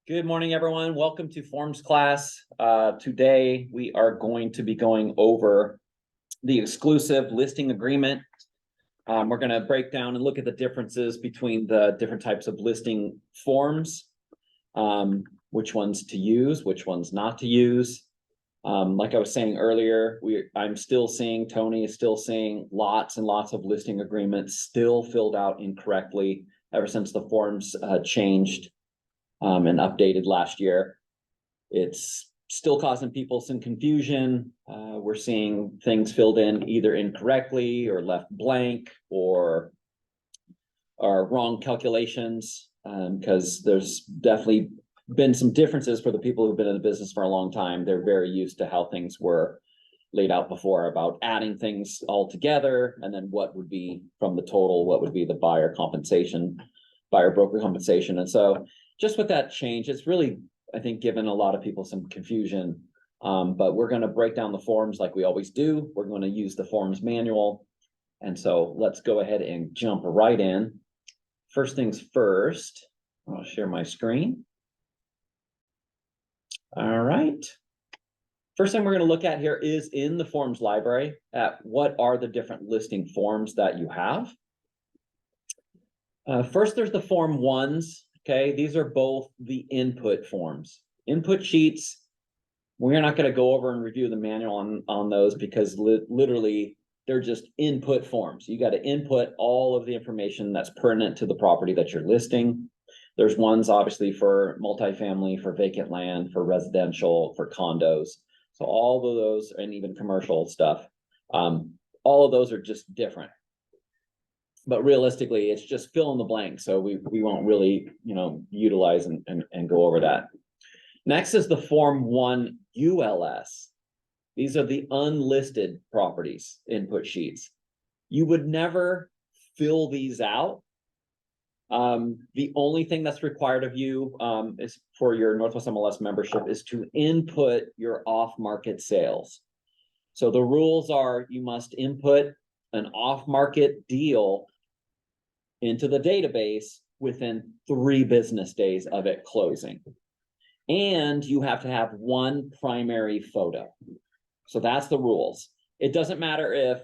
Good morning, everyone. Welcome to Forms class. Today, we are going to be going over the exclusive listing agreement. We're going to break down and look at the differences between the different types of listing forms, which ones to use, which ones not to use. Like I was saying earlier, I'm still seeing, Tony is still seeing lots and lots of listing agreements still filled out incorrectly ever since the forms changed and updated last year. It's still causing people some confusion. We're seeing things filled in either incorrectly or left blank or are wrong calculations, because there's definitely been some differences for the people who've been in the business for a long time. They're very used to how things were laid out before about adding things all together and then what would be from the total, what would be the buyer compensation, buyer broker compensation. And so just with that change, it's really, I think, given a lot of people some confusion, but we're going to break down the forms like we always do. We're going to use the forms manual. And so let's go ahead and jump right in. First things first, I'll share my screen. All right. First thing we're going to look at here is in the forms library at what are the different listing forms that you have. First, there's the form ones. Okay, these are both the input forms. Input sheets, we're not going to go over and review the manual on those because literally they're just input forms. You got to input all of the information that's pertinent to the property that you're listing. There's ones obviously for multifamily, for vacant land, for residential, for condos. So all of those, and even commercial stuff, all of those are just different. But realistically, it's just fill in the blank. So we won't really, utilize and go over that. Next is the Form 1 ULS. These are the unlisted properties input sheets. You would never fill these out. The only thing that's required of you is for your Northwest MLS membership is to input your off-market sales. So the rules are you must input an off-market deal into the database within 3 business days of it closing. And you have to have one primary photo. So that's the rules. It doesn't matter if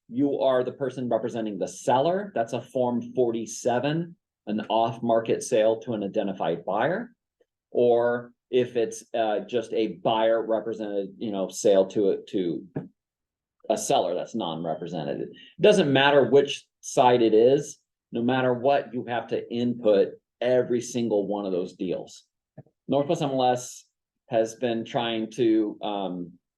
you are the person representing the seller. That's a Form 47, an off-market sale to an identified buyer. Or if it's just a buyer represented, sale to a seller that's non-represented. It doesn't matter which side it is, no matter what, you have to input every single one of those deals. Northwest MLS has been trying to,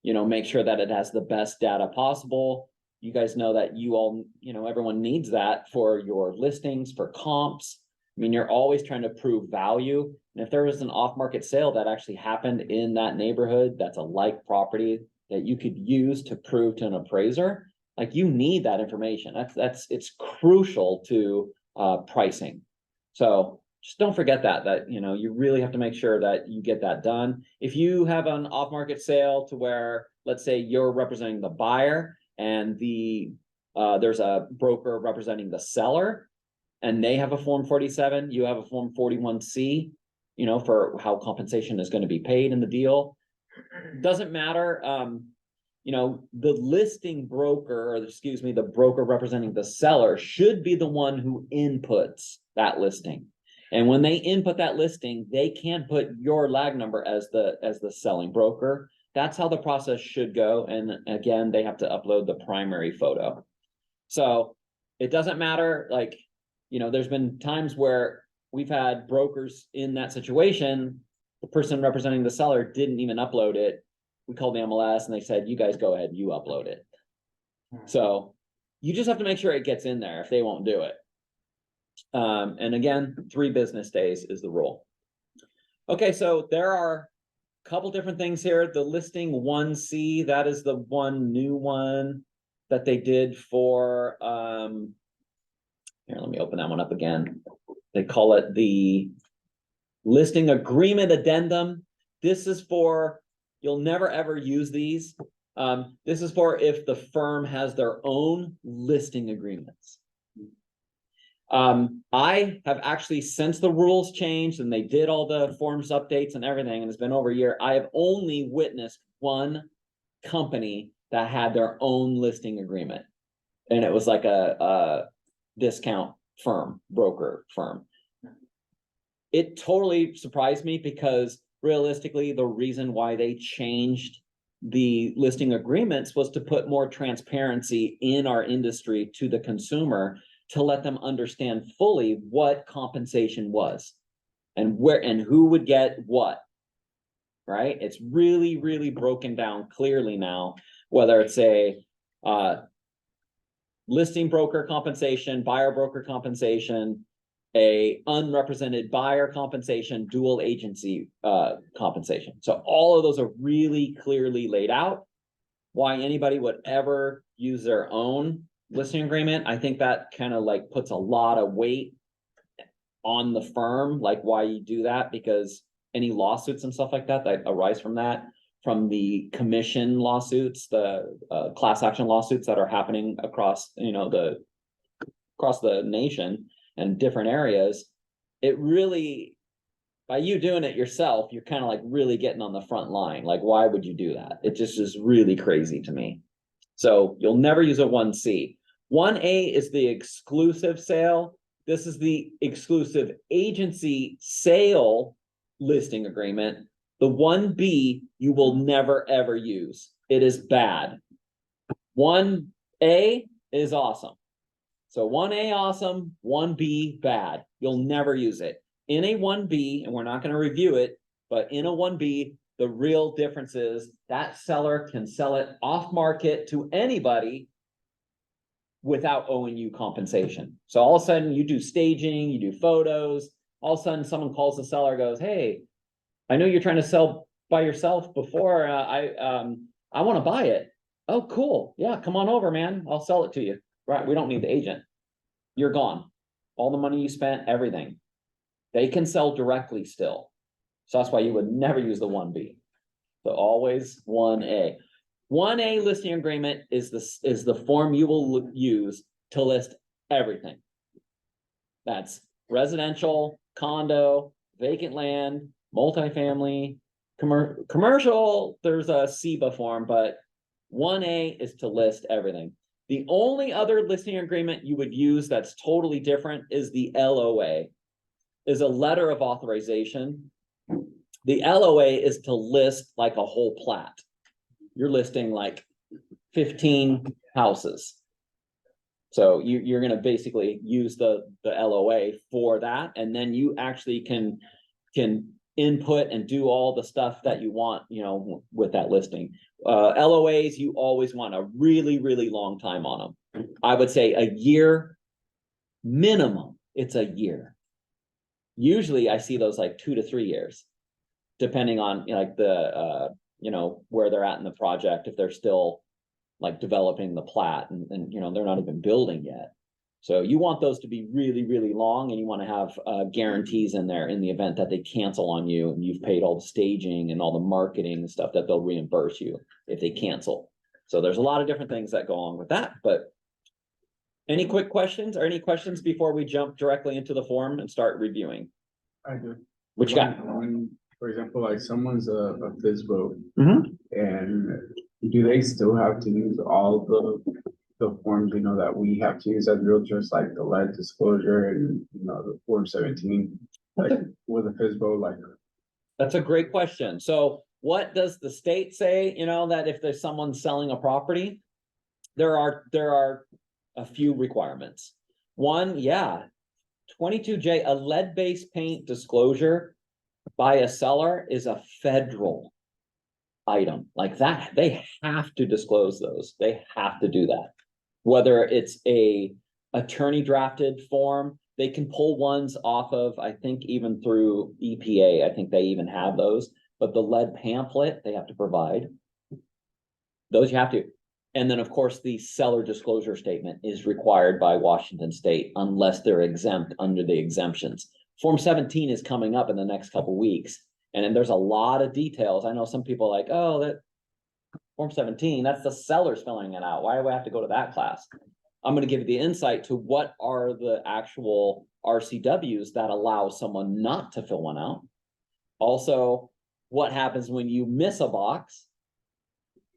make sure that it has the best data possible. You guys know that you all, everyone needs that for your listings, for comps. I mean, you're always trying to prove value. And if there was an off-market sale that actually happened in that neighborhood, that's a like property that you could use to prove to an appraiser, like you need that information. It's crucial to pricing. So just don't forget that you really have to make sure that you get that done. If you have an off-market sale to where, let's say you're representing the buyer and there's a broker representing the seller and they have a Form 47, you have a Form 41C, for how compensation is going to be paid in the deal. Doesn't matter. The listing broker, or the broker representing the seller should be the one who inputs that listing. And when they input that listing, they can put your lag number as the selling broker. That's how the process should go. And again, they have to upload the primary photo. So it doesn't matter. There's been times where we've had brokers in that situation. The person representing the seller didn't even upload it. We called the MLS and they said, you guys go ahead, you upload it. So you just have to make sure it gets in there if they won't do it. And again, 3 business days is the rule. Okay, so there are a couple different things here. The listing 1C, that is the one new one that they did for, here, let me open that one up again. They call it the listing agreement addendum. This is for, you'll never ever use these. This is for if the firm has their own listing agreements. I have actually, since the rules changed and they did all the forms updates and everything, and it's been over a year, I have only witnessed one company that had their own listing agreement. And it was like a discount firm, broker firm. It totally surprised me because realistically, the reason why they changed the listing agreements was to put more transparency in our industry to the consumer, to let them understand fully what compensation was and where and who would get what, right? It's really, really broken down clearly now, whether it's a listing broker compensation, buyer broker compensation, a unrepresented buyer compensation, dual agency compensation. So all of those are really clearly laid out. Why anybody would ever use their own listing agreement, I think that kind of like puts a lot of weight on the firm, like why you do that, because any lawsuits and stuff like that that arise from that, from the commission lawsuits, the class action lawsuits that are happening across, across the nation and different areas, it really, by you doing it yourself, you're kind of like really getting on the front line. Like, why would you do that? It just is really crazy to me. So you'll never use a 1C. 1A is the exclusive sale. This is the exclusive agency sale listing agreement. The 1B you will never ever use. It is bad. 1A is awesome. So 1A awesome, 1B bad. You'll never use it. In a 1B, and we're not going to review it, but in a 1B, the real difference is that seller can sell it off market to anybody without owing you compensation. So all of a sudden you do staging, you do photos, all of a sudden someone calls the seller, goes, hey, I know you're trying to sell by yourself before, I want to buy it. Oh, cool. Yeah, come on over, man. I'll sell it to you. Right, we don't need the agent. You're gone. All the money you spent, everything. They can sell directly still. So that's why you would never use the 1B. So always 1A. 1A listing agreement is the form you will use to list everything. That's residential, condo, vacant land, multifamily, commercial. There's a CEBA form, but 1A is to list everything. The only other listing agreement you would use that's totally different is the LOA, is a letter of authorization. The LOA is to list like a whole plat. You're listing like 15 houses. So you're going to basically use the LOA for that. And then you actually can input and do all the stuff that you want, with that listing. LOAs, you always want a really, really long time on them. I would say a year minimum. It's a year. Usually I see those like 2 to 3 years, depending on like the, where they're at in the project, if they're still like developing the plat and they're not even building yet. So you want those to be really, really long, and you want to have guarantees in there in the event that they cancel on you and you've paid all the staging and all the marketing and stuff, that they'll reimburse you if they cancel. So there's a lot of different things that go along with that. But any quick questions or any questions before we jump directly into the form and start reviewing? I do. What you got? For example, like someone's a FISBO, and do they still have to use all the forms, that we have to use as realtors, like the lead disclosure and, the Form 17, like with a FISBO, like? That's a great question. So what does the state say, that if there's someone selling a property, there are a few requirements. One, 22J, a lead-based paint disclosure by a seller is a federal item. Like that, they have to disclose those. They have to do that. Whether it's a attorney drafted form, they can pull ones off of, I think even through EPA, I think they even have those, but the lead pamphlet, they have to provide. Those you have to. And then of course the seller disclosure statement is required by Washington State unless they're exempt under the exemptions. Form 17 is coming up in the next couple of weeks. And then there's a lot of details. I know some people are like, oh, that Form 17, that's the sellers filling it out. Why do we have to go to that class? I'm going to give you the insight to what are the actual RCWs that allow someone not to fill one out. Also, what happens when you miss a box.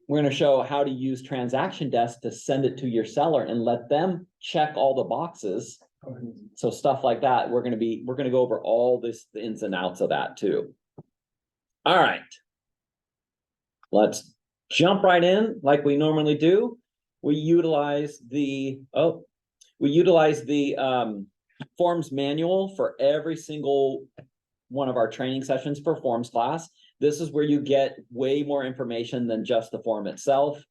We're going to show how to use Transaction Desk to send it to your seller and let them check all the boxes. So stuff like that, we're going to go over all this, the ins and outs of that too. All right. Let's jump right in like we normally do. We utilize the forms manual for every single one of our training sessions for forms class. This is where you get way more information than just the form itself.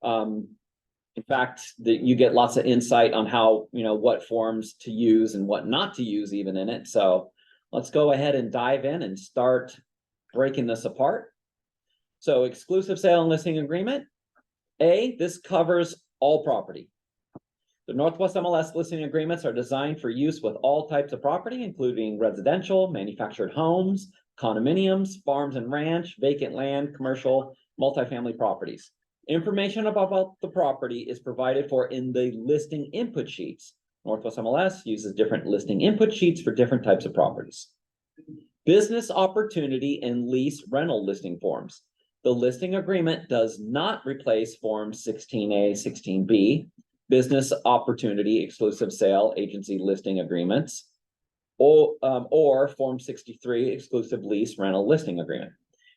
In fact, you get lots of insight on how, what forms to use and what not to use even in it. So let's go ahead and dive in and start breaking this apart. So exclusive sale and listing agreement. This covers all property. The Northwest MLS listing agreements are designed for use with all types of property, including residential, manufactured homes, condominiums, farms and ranch, vacant land, commercial, multifamily properties. Information about the property is provided for in the listing input sheets. Northwest MLS uses different listing input sheets for different types of properties. Business opportunity and lease rental listing forms. The listing agreement does not replace forms 16A, 16B, business opportunity, exclusive sale, agency listing agreements, or Form 63, exclusive lease rental listing agreement.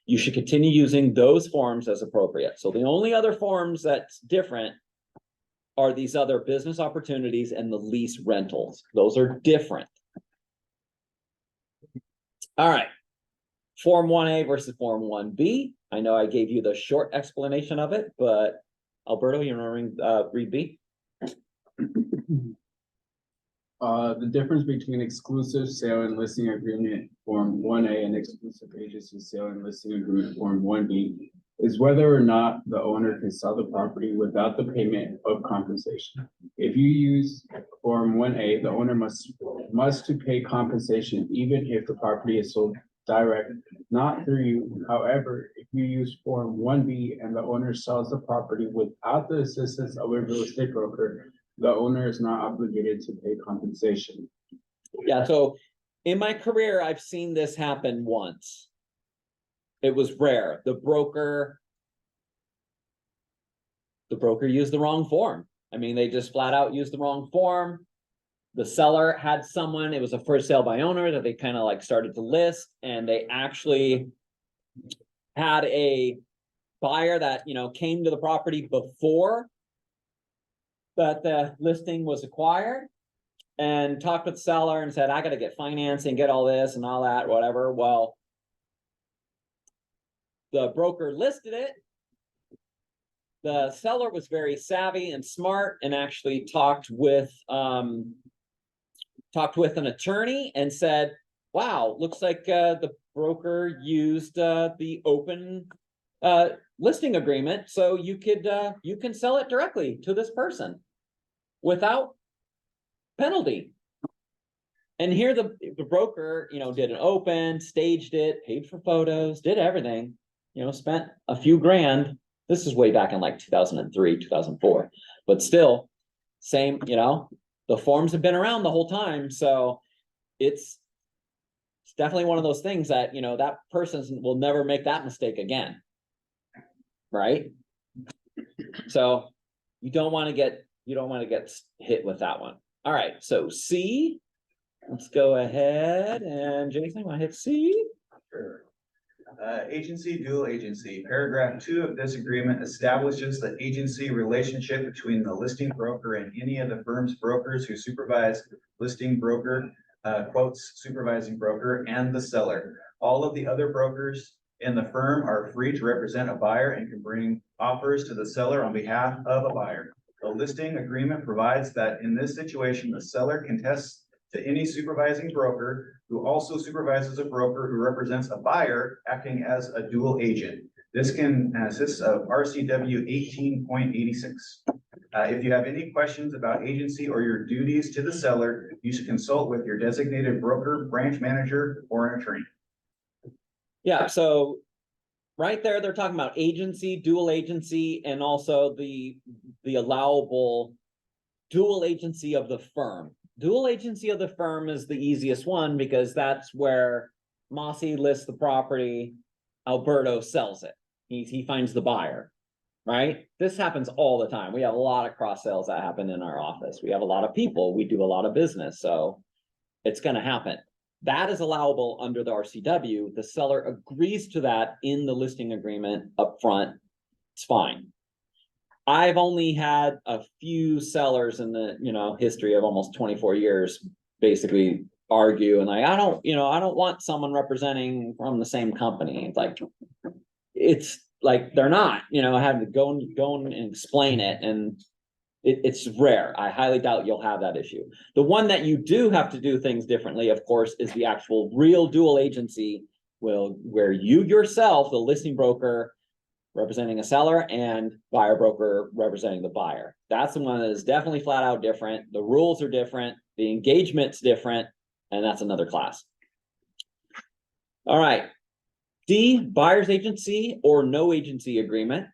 You should continue using those forms as appropriate. So the only other forms that's different are these other business opportunities and the lease rentals. Those are different. All right. Form 1A versus Form 1B. I know I gave you the short explanation of it, but Alberto, you want to read B? The difference between exclusive sale and listing agreement Form 1A and exclusive agency sale and listing agreement Form 1B is whether or not the owner can sell the property without the payment of compensation. If you use Form 1A, the owner must to pay compensation even if the property is sold direct, not through you. However, if you use Form 1B and the owner sells the property without the assistance of a real estate broker, the owner is not obligated to pay compensation. Yeah, so in my career, I've seen this happen once. It was rare. The broker used the wrong form. I mean, they just flat out used the wrong form. The seller had someone, it was a first sale by owner that they kind of like started to list, and they actually had a buyer that, came to the property before that the listing was acquired and talked with the seller and said, I got to get financing, get all this and all that, whatever. Well, the broker listed it. The seller was very savvy and smart and actually talked with an attorney and said, wow, looks like the broker used the open listing agreement, so you can sell it directly to this person without penalty. And here the broker, did an open, staged it, paid for photos, did everything, spent a few grand. This is way back in like 2003, 2004, but still same, the forms have been around the whole time. So it's definitely one of those things that, that person will never make that mistake again. Right? So you don't want to get hit with that one. All right. So C, let's go ahead and Jason, you want to hit C? Sure. Agency, dual agency. Paragraph 2 of this agreement establishes the agency relationship between the listing broker and any of the firm's brokers who supervise listing broker, quotes, supervising broker, and the seller. All of the other brokers in the firm are free to represent a buyer and can bring offers to the seller on behalf of a buyer. The listing agreement provides that in this situation, the seller contests to any supervising broker who also supervises a broker who represents a buyer acting as a dual agent. This can consist of RCW 18.86. If you have any questions about agency or your duties to the seller, you should consult with your designated broker, branch manager, or an attorney. Yeah, so right there, they're talking about agency, dual agency, and also the allowable dual agency of the firm. Dual agency of the firm is the easiest one because that's where Mossy lists the property, Alberto sells it. He finds the buyer, right? This happens all the time. We have a lot of cross sales that happen in our office. We have a lot of people, we do a lot of business, so it's going to happen. That is allowable under the RCW. The seller agrees to that in the listing agreement up front. It's fine. I've only had a few sellers in the, history of almost 24 years basically argue and like, I don't want someone representing from the same company. It's like they're not, I had to go and explain it, and it's rare. I highly doubt you'll have that issue. The one that you do have to do things differently, of course, is the actual real dual agency, where you yourself, the listing broker representing a seller and buyer broker representing the buyer. That's the one that is definitely flat out different. The rules are different, the engagement's different, and that's another class. All right. D, buyer's agency or no agency agreement.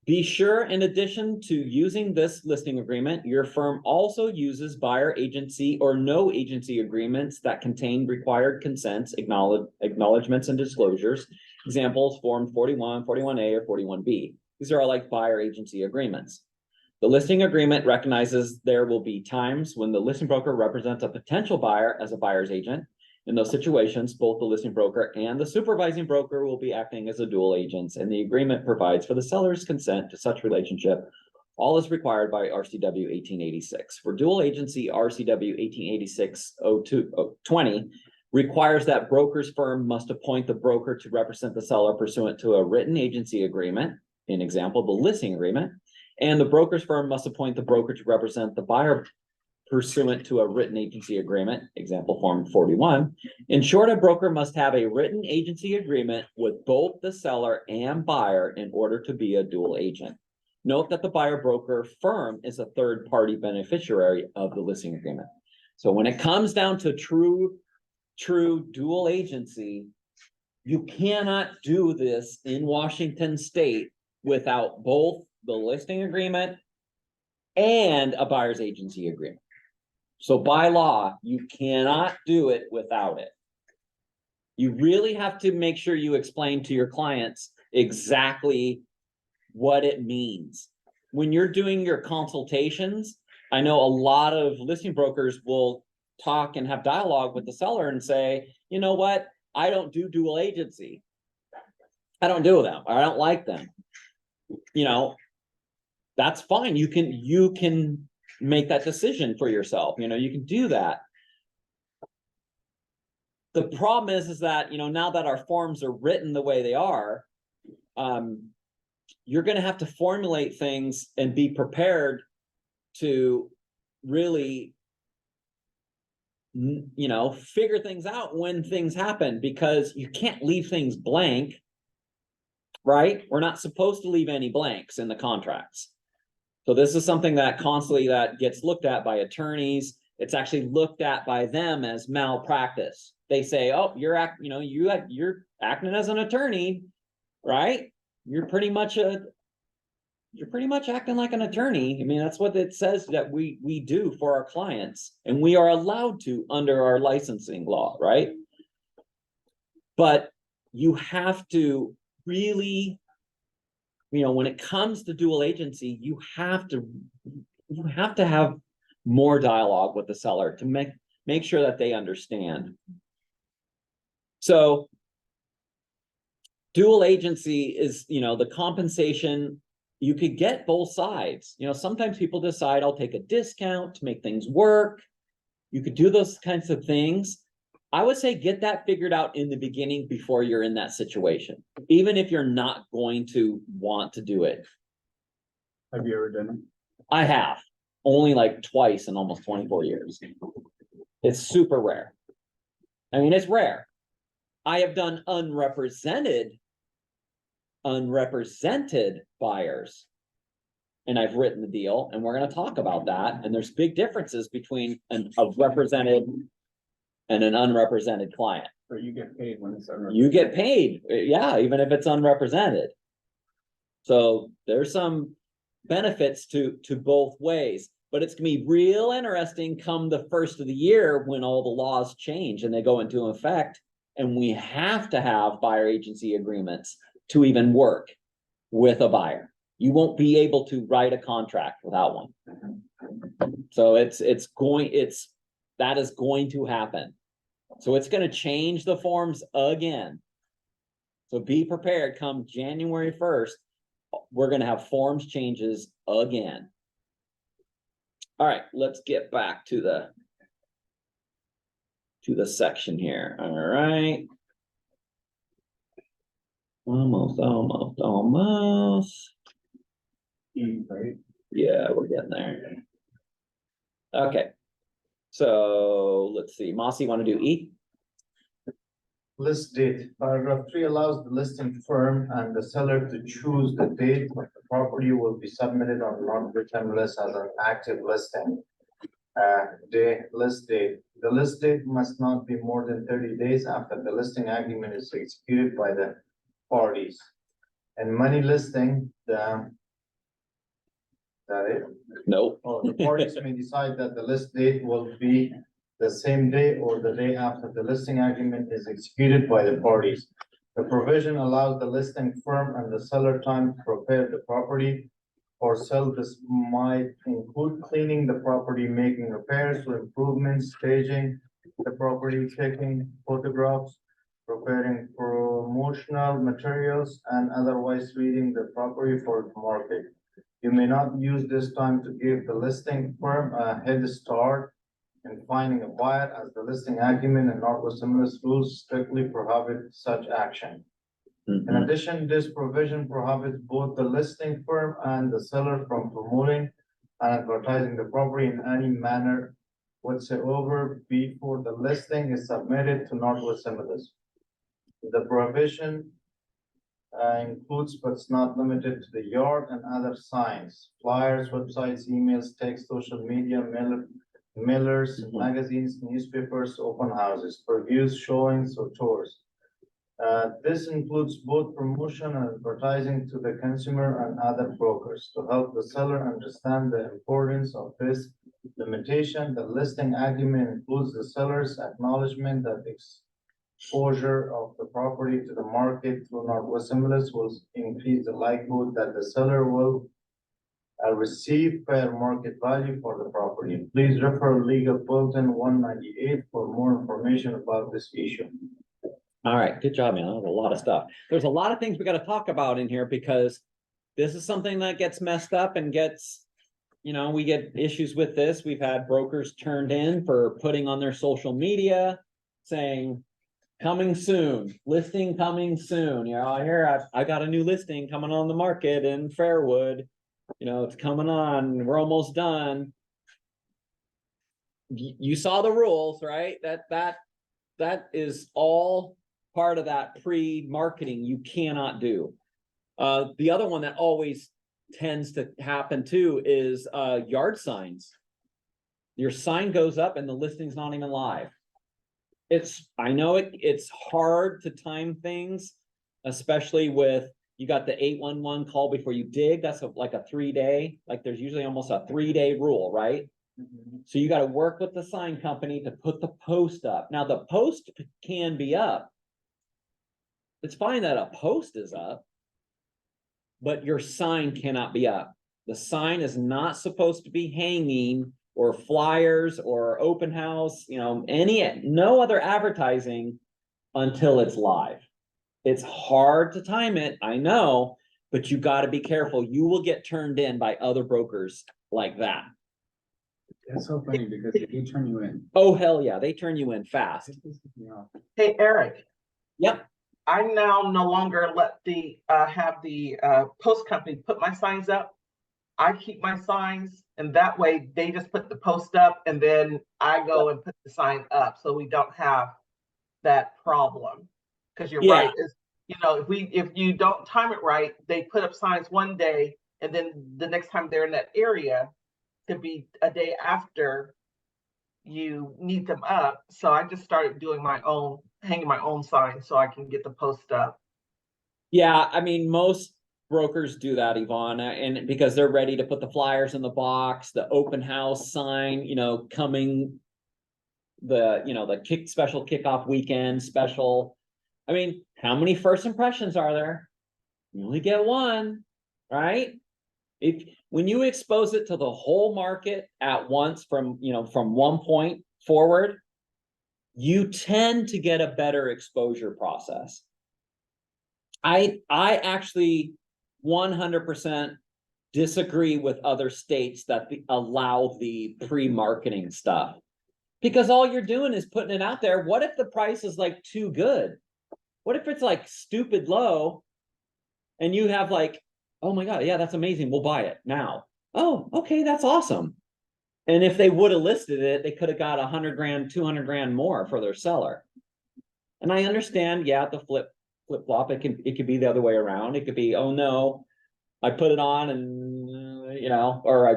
Be sure, in addition to using this listing agreement, your firm also uses buyer agency or no agency agreements that contain required consents, acknowledgements, and disclosures. Examples, Form 41, 41A, or 41B. These are all like buyer agency agreements. The listing agreement recognizes there will be times when the listing broker represents a potential buyer as a buyer's agent. In those situations, both the listing broker and the supervising broker will be acting as a dual agents, and the agreement provides for the seller's consent to such relationship. All is required by RCW 1886. For dual agency, RCW 1886-02-20 requires that broker's firm must appoint the broker to represent the seller pursuant to a written agency agreement, in example, the listing agreement, and the broker's firm must appoint the broker to represent the buyer pursuant to a written agency agreement, example Form 41. In short, a broker must have a written agency agreement with both the seller and buyer in order to be a dual agent. Note that the buyer broker firm is a third party beneficiary of the listing agreement. So when it comes down to true dual agency, you cannot do this in Washington State without both the listing agreement and a buyer's agency agreement. So by law, you cannot do it without it. You really have to make sure you explain to your clients exactly what it means. When you're doing your consultations, I know a lot of listing brokers will talk and have dialogue with the seller and say, you know what, I don't do dual agency. I don't do them, or I don't like them. That's fine. You can make that decision for yourself. You can do that. The problem is that, now that our forms are written the way they are, you're going to have to formulate things and be prepared to really, figure things out when things happen, because you can't leave things blank, right? We're not supposed to leave any blanks in the contracts. So this is something that constantly that gets looked at by attorneys. It's actually looked at by them as malpractice. They say, "Oh, you're acting as an attorney, right? You're pretty much acting like an attorney." I mean, that's what it says that we do for our clients, and we are allowed to under our licensing law, right? But you have to really, when it comes to dual agency, you have to have more dialogue with the seller to make sure that they understand. So dual agency is, the compensation, you could get both sides. Sometimes people decide I'll take a discount to make things work. You could do those kinds of things. I would say get that figured out in the beginning before you're in that situation, even if you're not going to want to do it. Have you ever done it? I have, only like twice in almost 24 years. It's super rare. I mean, it's rare. I have done unrepresented buyers, and I've written the deal, and we're going to talk about that. And there's big differences between a represented and an unrepresented client. But you get paid when it's unrepresented. You get paid, yeah, even if it's unrepresented. So there's some benefits to both ways. But it's gonna be real interesting come the first of the year when all the laws change and they go into effect. And we have to have buyer agency agreements to even work with a buyer. You won't be able to write a contract without one. So that is going to happen. So it's gonna change the forms again. So be prepared, come January 1st, we're gonna have forms changes again. All right, let's get back to the section here. All right. Almost. Right? Yeah, we're getting there. Okay. So let's see. Mossy, want to do E? List date. Paragraph 3 allows the listing firm and the seller to choose the date the property will be submitted on NWMLS as an active listing. List date. The list date must not be more than 30 days after the listing agreement is executed by the parties. And money listing, that it? Nope. The parties may decide that the list date will be the same day or the day after the listing agreement is executed by the parties. The provision allows the listing firm and the seller time to prepare the property or sell. This might include cleaning the property, making repairs or improvements, staging the property, taking photographs, preparing promotional materials, and otherwise reading the property for the market. You may not use this time to give the listing firm a head start in finding a buyer, as the listing agreement and NWMLS rules strictly prohibit such action. In addition, this provision prohibits both the listing firm and the seller from promoting and advertising the property in any manner whatsoever before the listing is submitted to NWMLS. The provision includes but is not limited to the yard and other signs, flyers, websites, emails, text, social media, mailers, magazines, newspapers, open houses, reviews, showings, or tours. This includes both promotion and advertising to the consumer and other brokers. To help the seller understand the importance of this limitation, the listing agreement includes the seller's acknowledgement that exposure of the property to the market through NWMLS will increase the likelihood that the seller will receive fair market value for the property. Please refer Legal Bulletin 198 for more information about this issue. All right, good job, man. That was a lot of stuff. There's a lot of things we got to talk about in here because this is something that gets messed up and gets, we get issues with this. We've had brokers turned in for putting on their social media saying, coming soon, listing coming soon. I hear I got a new listing coming on the market in Fairwood. It's coming on. We're almost done. You saw the rules, right? That is all part of that pre-marketing you cannot do. The other one that always tends to happen too is yard signs. Your sign goes up and the listing's not even live. I know it's hard to time things, especially with you got the 811 call before you dig. That's like a 3-day, like there's usually almost a 3-day rule, right? So you got to work with the sign company to put the post up. Now the post can be up. It's fine that a post is up, but your sign cannot be up. The sign is not supposed to be hanging or flyers or open house, no other advertising until it's live. It's hard to time it, I know, but you got to be careful. You will get turned in by other brokers like that. That's so funny because they do turn you in. Oh, hell yeah. They turn you in fast. Hey, Eric. Yep. I now no longer let have the post company put my signs up. I keep my signs, and that way they just put the post up and then I go and put the sign up, so we don't have that problem. Because you're right, if you don't time it right, they put up signs one day and then the next time they're in that area could be a day after you need them up. So I just started doing hanging my own signs so I can get the post up. Yeah, most brokers do that, Yvonne, and because they're ready to put the flyers in the box, the open house sign, coming the special kickoff weekend special. I mean, how many first impressions are there? You only get one, right? When you expose it to the whole market at once from one point forward, you tend to get a better exposure process. I actually 100% disagree with other states that allow the pre-marketing stuff, because all you're doing is putting it out there. What if the price is like too good? What if it's like stupid low and you have like, oh my God, yeah, that's amazing, we'll buy it now. Oh, okay, that's awesome. And if they would have listed it, they could have got 100 grand, 200 grand more for their seller. And I understand, yeah, the flip flop, it could be the other way around. It could be, oh no, I put it on and or I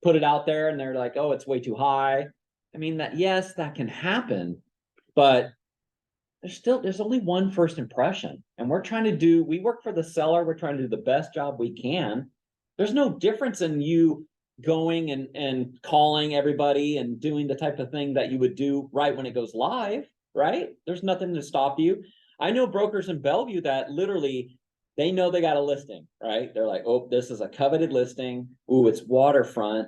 put it out there and they're like, oh, it's way too high. I mean, yes, that can happen, but there's only one first impression, and we work for the seller. We're trying to do the best job we can. There's no difference in you going and calling everybody and doing the type of thing that you would do right when it goes live, right? There's nothing to stop you. I know brokers in Bellevue that literally, they know they got a listing, right? They're like, oh, this is a coveted listing. Ooh, it's waterfront.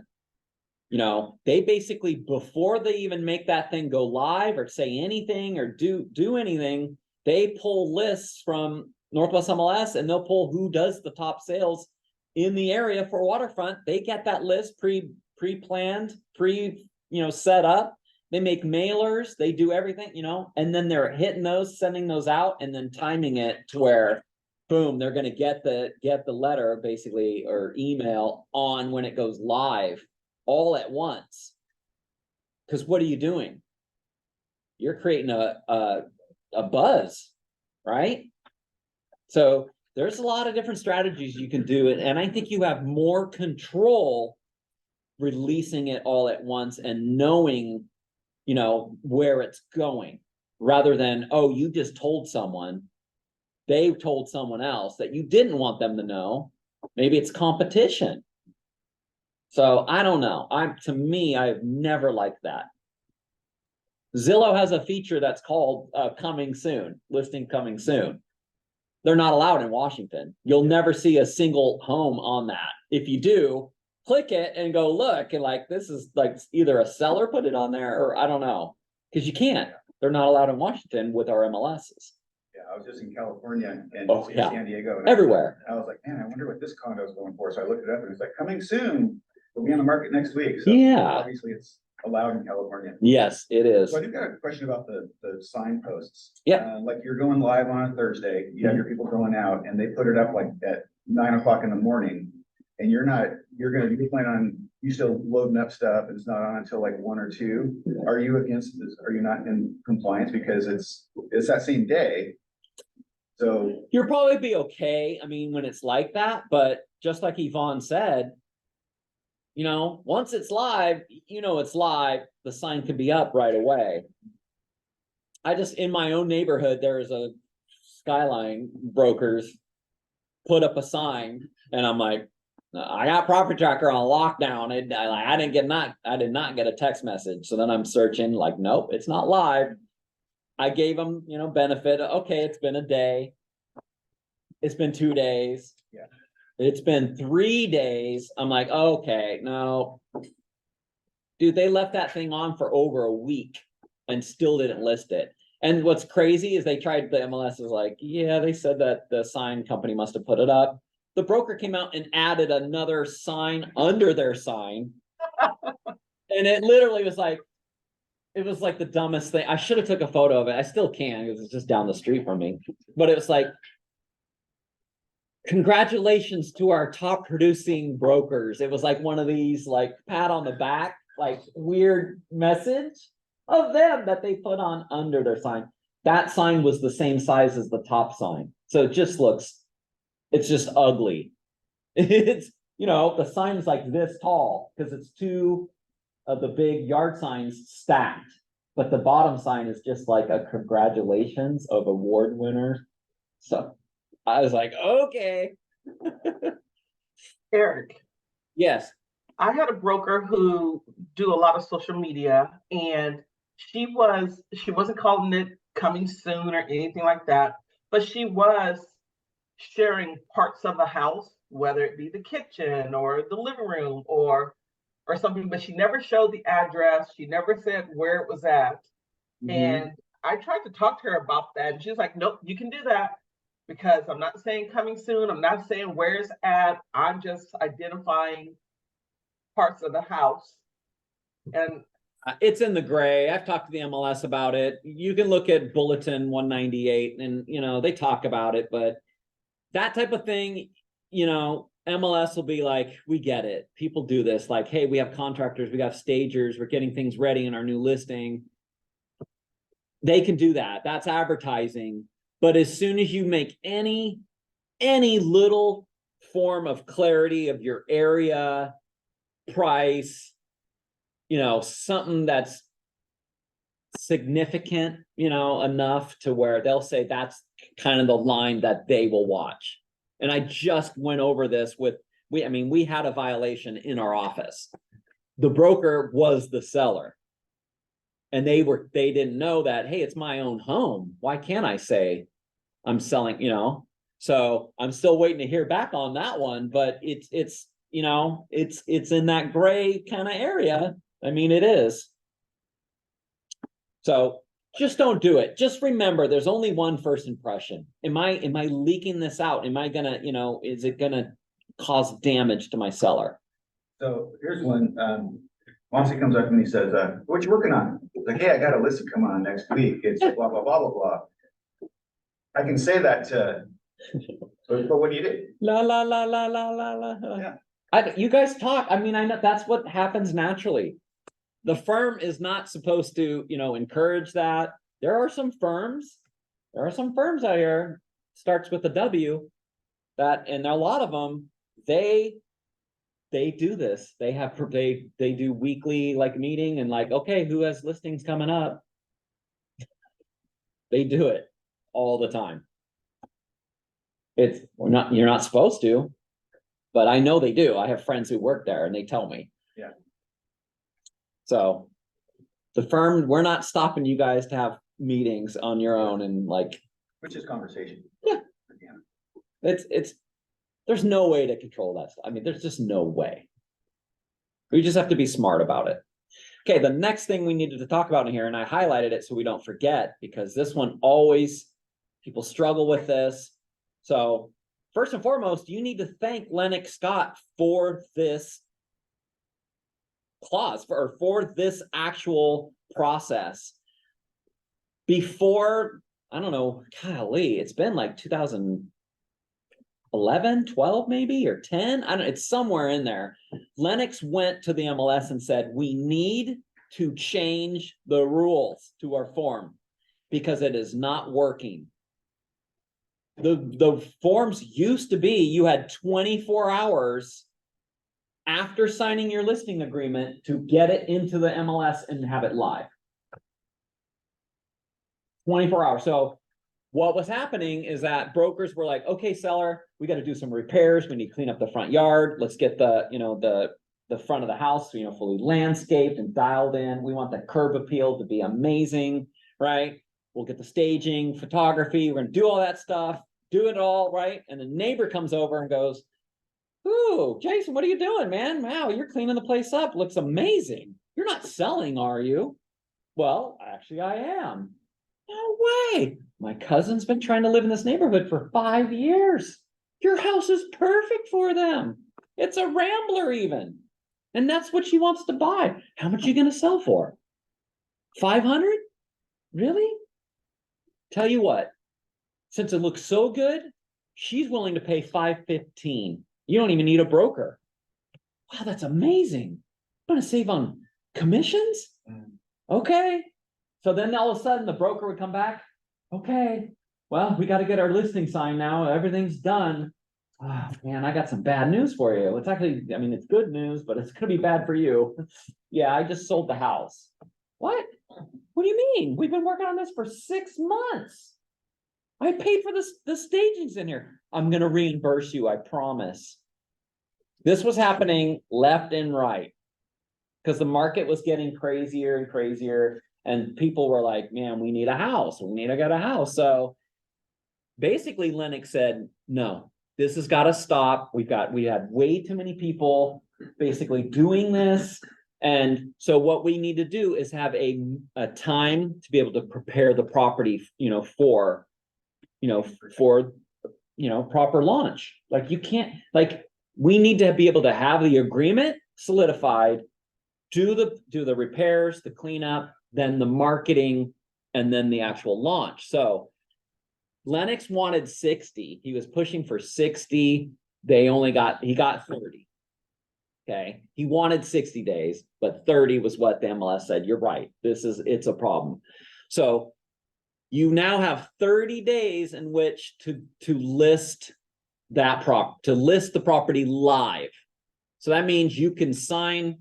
They basically, before they even make that thing go live or say anything or do anything, they pull lists from Northwest MLS and they'll pull who does the top sales in the area for waterfront. They get that list pre-planned, set up. They make mailers, they do everything, and then they're hitting those, sending those out, and then timing it to where, boom, they're going to get the letter basically, or email on when it goes live, all at once. Because what are you doing? You're creating a buzz, right? So there's a lot of different strategies you can do, and I think you have more control releasing it all at once and knowing where it's going, rather than, oh, you just told someone, they told someone else that you didn't want them to know. Maybe it's competition. So I don't know. To me, I've never liked that. Zillow has a feature that's called coming soon, listing coming soon. They're not allowed in Washington. You'll never see a single home on that. If you do, click it and go look, and like, this is like either a seller put it on there, or I don't know, because you can't. They're not allowed in Washington with our MLSs. Yeah, I was just in California and yeah. San Diego. And everywhere. I was like, man, I wonder what this condo is going for. So I looked it up and it's like, coming soon. We'll be on the market next week. So yeah. Obviously it's allowed in California. Yes, it is. So I do got a question about the signposts. Yeah. Like you're going live on a Thursday, you have your people going out and they put it up like at 9 o'clock in the morning, and you're planning on, you still loading up stuff and it's not on until like 1 or 2. Are you against this? Are you not in compliance because it's that same day? So you'll probably be okay. I mean, when it's like that, but just like Yvonne said, once it's live, it's live, the sign could be up right away. In my own neighborhood, there's a Skyline brokers put up a sign, and I'm like, I got Property Tracker on lockdown. And I did not get a text message. So then I'm searching, like, nope, it's not live. I gave them, benefit. Okay, it's been a day. It's been 2 days. Yeah. It's been 3 days. I'm like, okay, no. Dude, they left that thing on for over a week and still didn't list it. And what's crazy is the MLS is like, yeah, they said that the sign company must have put it up. The broker came out and added another sign under their sign. And it literally was like, it was like the dumbest thing. I should have took a photo of it. I still can, because it's just down the street from me. But it was like, congratulations to our top producing brokers. It was like one of these like pat on the back, like weird message of them that they put on under their sign. That sign was the same size as the top sign. So it's just ugly. It's, the sign is like this tall because it's 2 of the big yard signs stacked, but the bottom sign is just like a congratulations of award winner. So I was like, okay, Eric, Yes. I had a broker who do a lot of social media, and she wasn't calling it coming soon or anything like that, but she was sharing parts of the house, whether it be the kitchen or the living room or something, but she never showed the address. She never said where it was at. Mhm. And I tried to talk to her about that, and she's like, nope, you can do that because I'm not saying coming soon. I'm not saying where it's at. I'm just identifying parts of the house. And It's in the gray. I've talked to the MLS about it. You can look at Bulletin 198 and, they talk about it, but that type of thing, MLS will be like, we get it. People do this. Like, hey, we have contractors, we got stagers, we're getting things ready in our new listing. They can do that. That's advertising. But as soon as you make any little form of clarity of your area, price, something that's significant, enough to where they'll say that's kind of the line that they will watch. And I just went over this with, we had a violation in our office. The broker was the seller. And they didn't know that, hey, it's my own home. Why can't I say I'm selling, So I'm still waiting to hear back on that one, but it's in that gray kind of area. It is. So just don't do it. Just remember, there's only one first impression. Am I leaking this out? Am I gonna, is it gonna cause damage to my seller? So here's one, Monty comes up and he says, what you working on? Like, hey, I got a listing coming on next week. It's blah, blah, blah, blah, blah. I can say that but what do you do? La, la, la, la, la, la, la. Yeah. You guys talk. I know that's what happens naturally. The firm is not supposed to, encourage that. There are some firms out here, starts with a W, and a lot of them, they do this. They do weekly meeting and okay, who has listings coming up? They do it all the time. You're not supposed to, but I know they do. I have friends who work there and they tell me. Yeah. So the firm, we're not stopping you guys to have meetings on your own and which is conversation. Yeah. There's no way to control that stuff. There's just no way. We just have to be smart about it. Okay, the next thing we needed to talk about in here, and I highlighted it so we don't forget, because this one always, people struggle with this. So first and foremost, you need to thank Lennox Scott for this clause, for this actual process. Before, I don't know, golly, it's been 2011, 12 maybe, or 10. I don't know, it's somewhere in there. Lennox went to the MLS and said, we need to change the rules to our form because it is not working. The forms used to be, you had 24 hours after signing your listing agreement to get it into the MLS and have it live. 24 hours. So what was happening is that brokers were like, okay, seller, we got to do some repairs. We need to clean up the front yard. Let's get the front of the house, fully landscaped and dialed in. We want the curb appeal to be amazing, right? We'll get the staging, photography. We're going to do all that stuff, do it all, right? And the neighbor comes over and goes, ooh, Jason, what are you doing, man? Wow, you're cleaning the place up. Looks amazing. You're not selling, are you? Well, actually, I am. No way. My cousin's been trying to live in this neighborhood for 5 years. Your house is perfect for them. It's a rambler even. And that's what she wants to buy. How much are you going to sell for? 500? Really? Tell you what, since it looks so good, she's willing to pay 515. You don't even need a broker. Wow, that's amazing. I'm going to save on commissions? Okay. So then all of a sudden the broker would come back. Okay, well, we got to get our listing signed now. Everything's done. Oh, man, I got some bad news for you. It's actually, it's good news, but it's going to be bad for you. Yeah, I just sold the house. What? What do you mean? We've been working on this for 6 months. I paid for this, the staging's in here. I'm gonna reimburse you, I promise. This was happening left and right. Because the market was getting crazier and crazier, and people were like, man, we need a house, we need to get a house. So basically Lennox said, no, this has got to stop. We had way too many people basically doing this. And so what we need to do is have a time to be able to prepare the property, for proper launch. Like you can't, like, we need to be able to have the agreement solidified, do the repairs, the cleanup, then the marketing, and then the actual launch. So Lennox wanted 60. He was pushing for 60. He got 30. Okay. He wanted 60 days, but 30 was what the MLS said. You're right. It's a problem. So you now have 30 days in which to list the property live. So that means you can sign,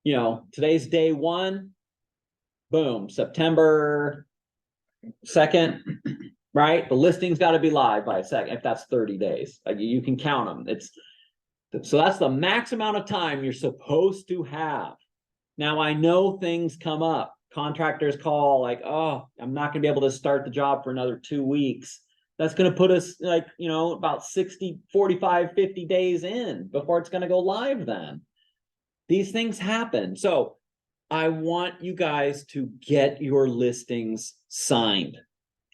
today's day 1, boom, September 2nd, right? The listing's got to be live by 2nd, if that's 30 days. Like you can count them. So that's the max amount of time you're supposed to have. Now I know things come up. Contractors call like, oh, I'm not gonna be able to start the job for another 2 weeks. That's gonna put us like, about 60, 45, 50 days in before it's gonna go live then. These things happen. So I want you guys to get your listings signed.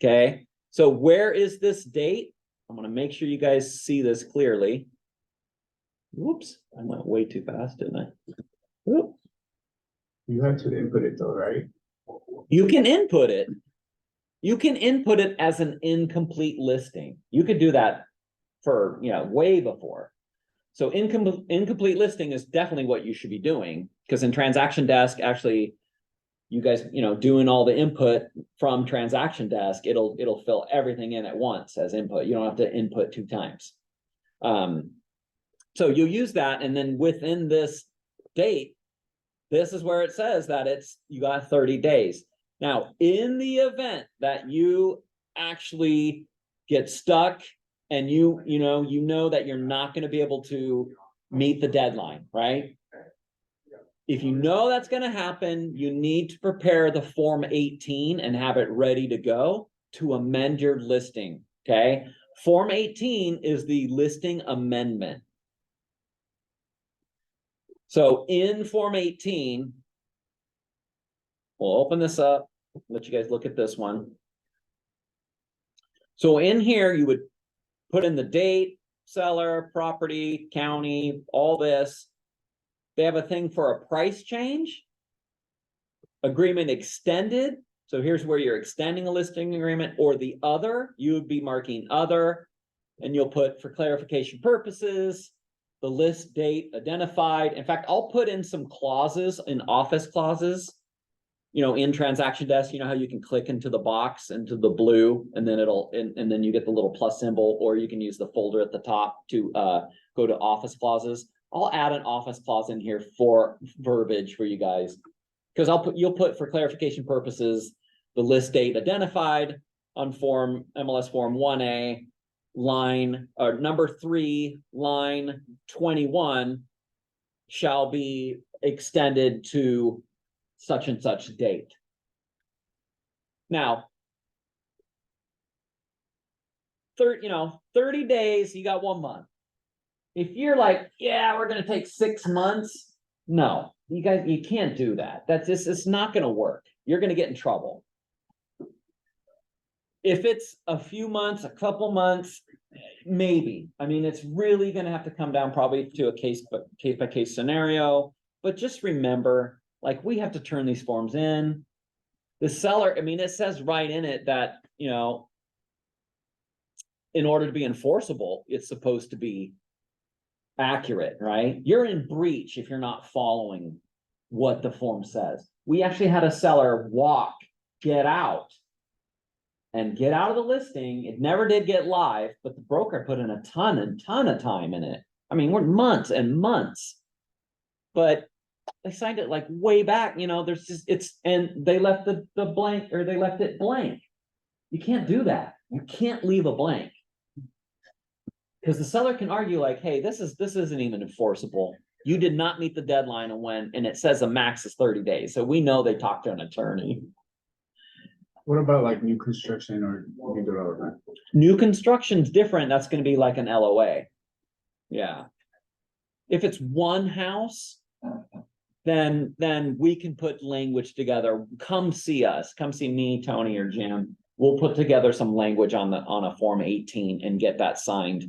Okay. So where is this date? I'm going to make sure you guys see this clearly. Whoops. I went way too fast, didn't I? Whoop. You have to input it though, right? You can input it. You can input it as an incomplete listing. You could do that for, way before. So incomplete listing is definitely what you should be doing, because in Transaction Desk, actually, you guys, doing all the input from Transaction Desk, it'll fill everything in at once as input. You don't have to input 2 times. So you'll use that, and then within this date, this is where it says that you got 30 days. Now, in the event that you actually get stuck and you know that you're not going to be able to meet the deadline, right? If you know that's going to happen, you need to prepare the Form 18 and have it ready to go to amend your listing, okay? Form 18 is the listing amendment. So in Form 18, we'll open this up, let you guys look at this one. So in here, you would put in the date, seller, property, county, all this. They have a thing for a price change, agreement extended. So here's where you're extending a listing agreement, or the other, you would be marking other, and you'll put for clarification purposes, the list date identified. In fact, I'll put in some clauses, in office clauses, in Transaction Desk, how you can click into the box, into the blue, and then and then you get the little plus symbol, or you can use the folder at the top to go to office clauses. I'll add an office clause in here for verbiage for you guys, because you'll put for clarification purposes, the list date identified on MLS Form 1A, number 3, line 21 shall be extended to such and such date. Now, 30 days, you got 1 month. If you're like, yeah, we're going to take 6 months. No, you can't do that. It's not going to work. You're going to get in trouble. If it's a few months, a couple months, maybe. I mean, it's really going to have to come down probably to a case by case scenario, but just remember, like, we have to turn these forms in. The seller, it says right in it that, in order to be enforceable, it's supposed to be accurate, right? You're in breach if you're not following what the form says. We actually had a seller get out of the listing. It never did get live, but the broker put in a ton of time in it. We're months and months, but they signed it like way back, and they left the blank, or they left it blank. You can't do that. You can't leave a blank. Because the seller can argue like, hey, this isn't even enforceable. You did not meet the deadline and it says the max is 30 days. So we know they talked to an attorney. What about like new construction or new development? New construction's different. That's gonna be like an LOA. Yeah. If it's one house, then we can put language together. Come see us. Come see me, Tony, or Jim. We'll put together some language on a Form 18 and get that signed.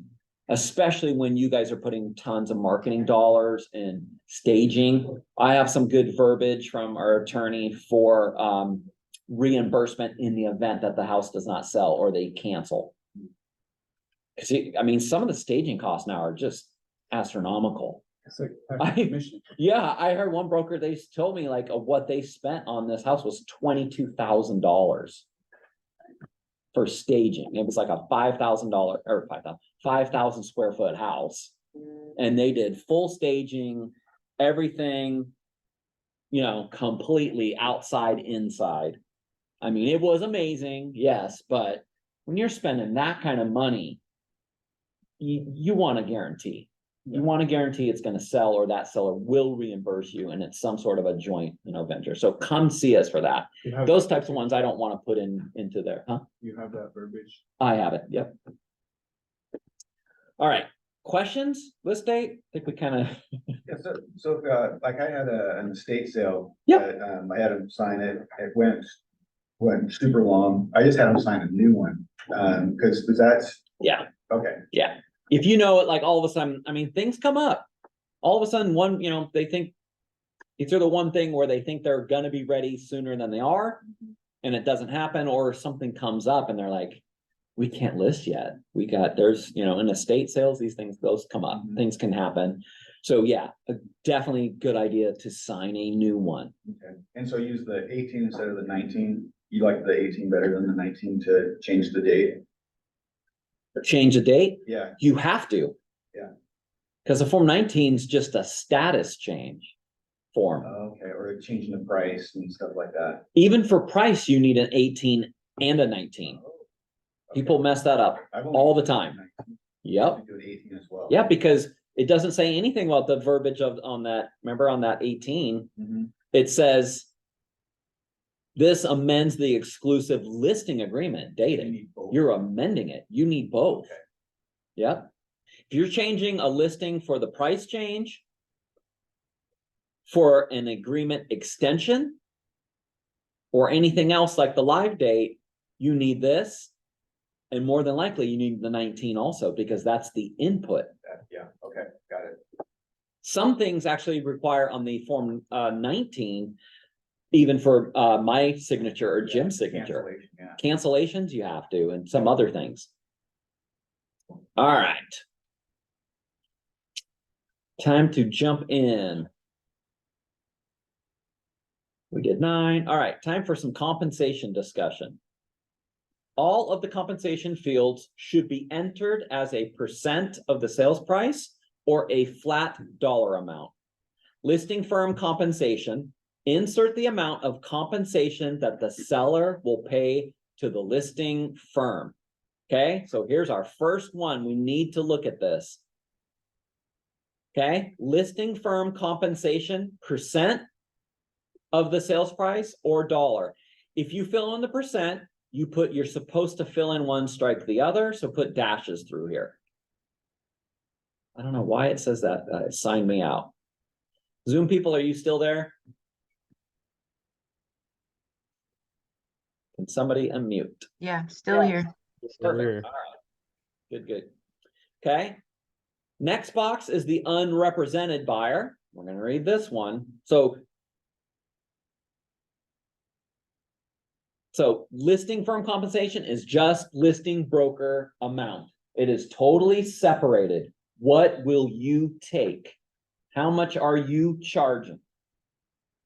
Especially when you guys are putting tons of marketing dollars in staging. I have some good verbiage from our attorney for reimbursement in the event that the house does not sell or they cancel. See, I mean, some of the staging costs now are just astronomical. It's like commission. Yeah, I heard one broker, they told me like what they spent on this house was $22,000 for staging. It was like a $5,000 or 5,000 square foot house. And they did full staging, everything, completely outside, inside. I mean, it was amazing, yes, but when you're spending that kind of money, you want a guarantee. You want to guarantee it's going to sell or that seller will reimburse you and it's some sort of a joint, venture. So come see us for that. Those types of ones I don't want to put into there, huh? You have that verbiage? I have it, yep. All right, questions, list date? I think we kind of. Yeah, so like I had an estate sale. Yep. I had him sign it. It went super long. I just had him sign a new one. Because that's. Yeah. Okay. Yeah. If you know it, like all of a sudden, I mean, things come up. All of a sudden, they think it's either one thing where they think they're gonna be ready sooner than they are, and it doesn't happen, or something comes up and they're like, we can't list yet. There's, in estate sales, those come up, things can happen. So yeah, definitely good idea to sign a new one. Okay. And so use the 18 instead of the 19. You like the 18 better than the 19 to change the date? Change the date? Yeah. You have to. Yeah. Because the Form 19 is just a status change form. Okay, or changing the price and stuff like that. Even for price, you need an 18 and a 19. Okay. People mess that up all the time. Yep. Do an 18 as well. Yeah, because it doesn't say anything about the verbiage on that. Remember on that 18, it says this amends the exclusive listing agreement dated. You're amending it. You need both. Okay. Yep. If you're changing a listing for the price change, for an agreement extension, or anything else like the live date, you need this. And more than likely, you need the 19 also, because that's the input. Yeah, okay, got it. Some things actually require on the Form 19, even for my signature or Jim's signature. Cancellations, you have to, and some other things. All right. Time to jump in. We did 9. All right, time for some compensation discussion. All of the compensation fields should be entered as a % of the sales price or a flat dollar amount. Listing firm compensation, insert the amount of compensation that the seller will pay to the listing firm. Okay, so here's our first one. We need to look at this. Okay, listing firm compensation, % of the sales price or dollar. If you fill in the %, you're supposed to fill in one, strike the other, so put dashes through here. I don't know why it says that. It signed me out. Zoom people, are you still there? Can somebody unmute? Yeah, still here. Perfect. All right. Good. Okay. Next box is the unrepresented buyer. We're going to read this one. So listing firm compensation is just listing broker amount. It is totally separated. What will you take? How much are you charging?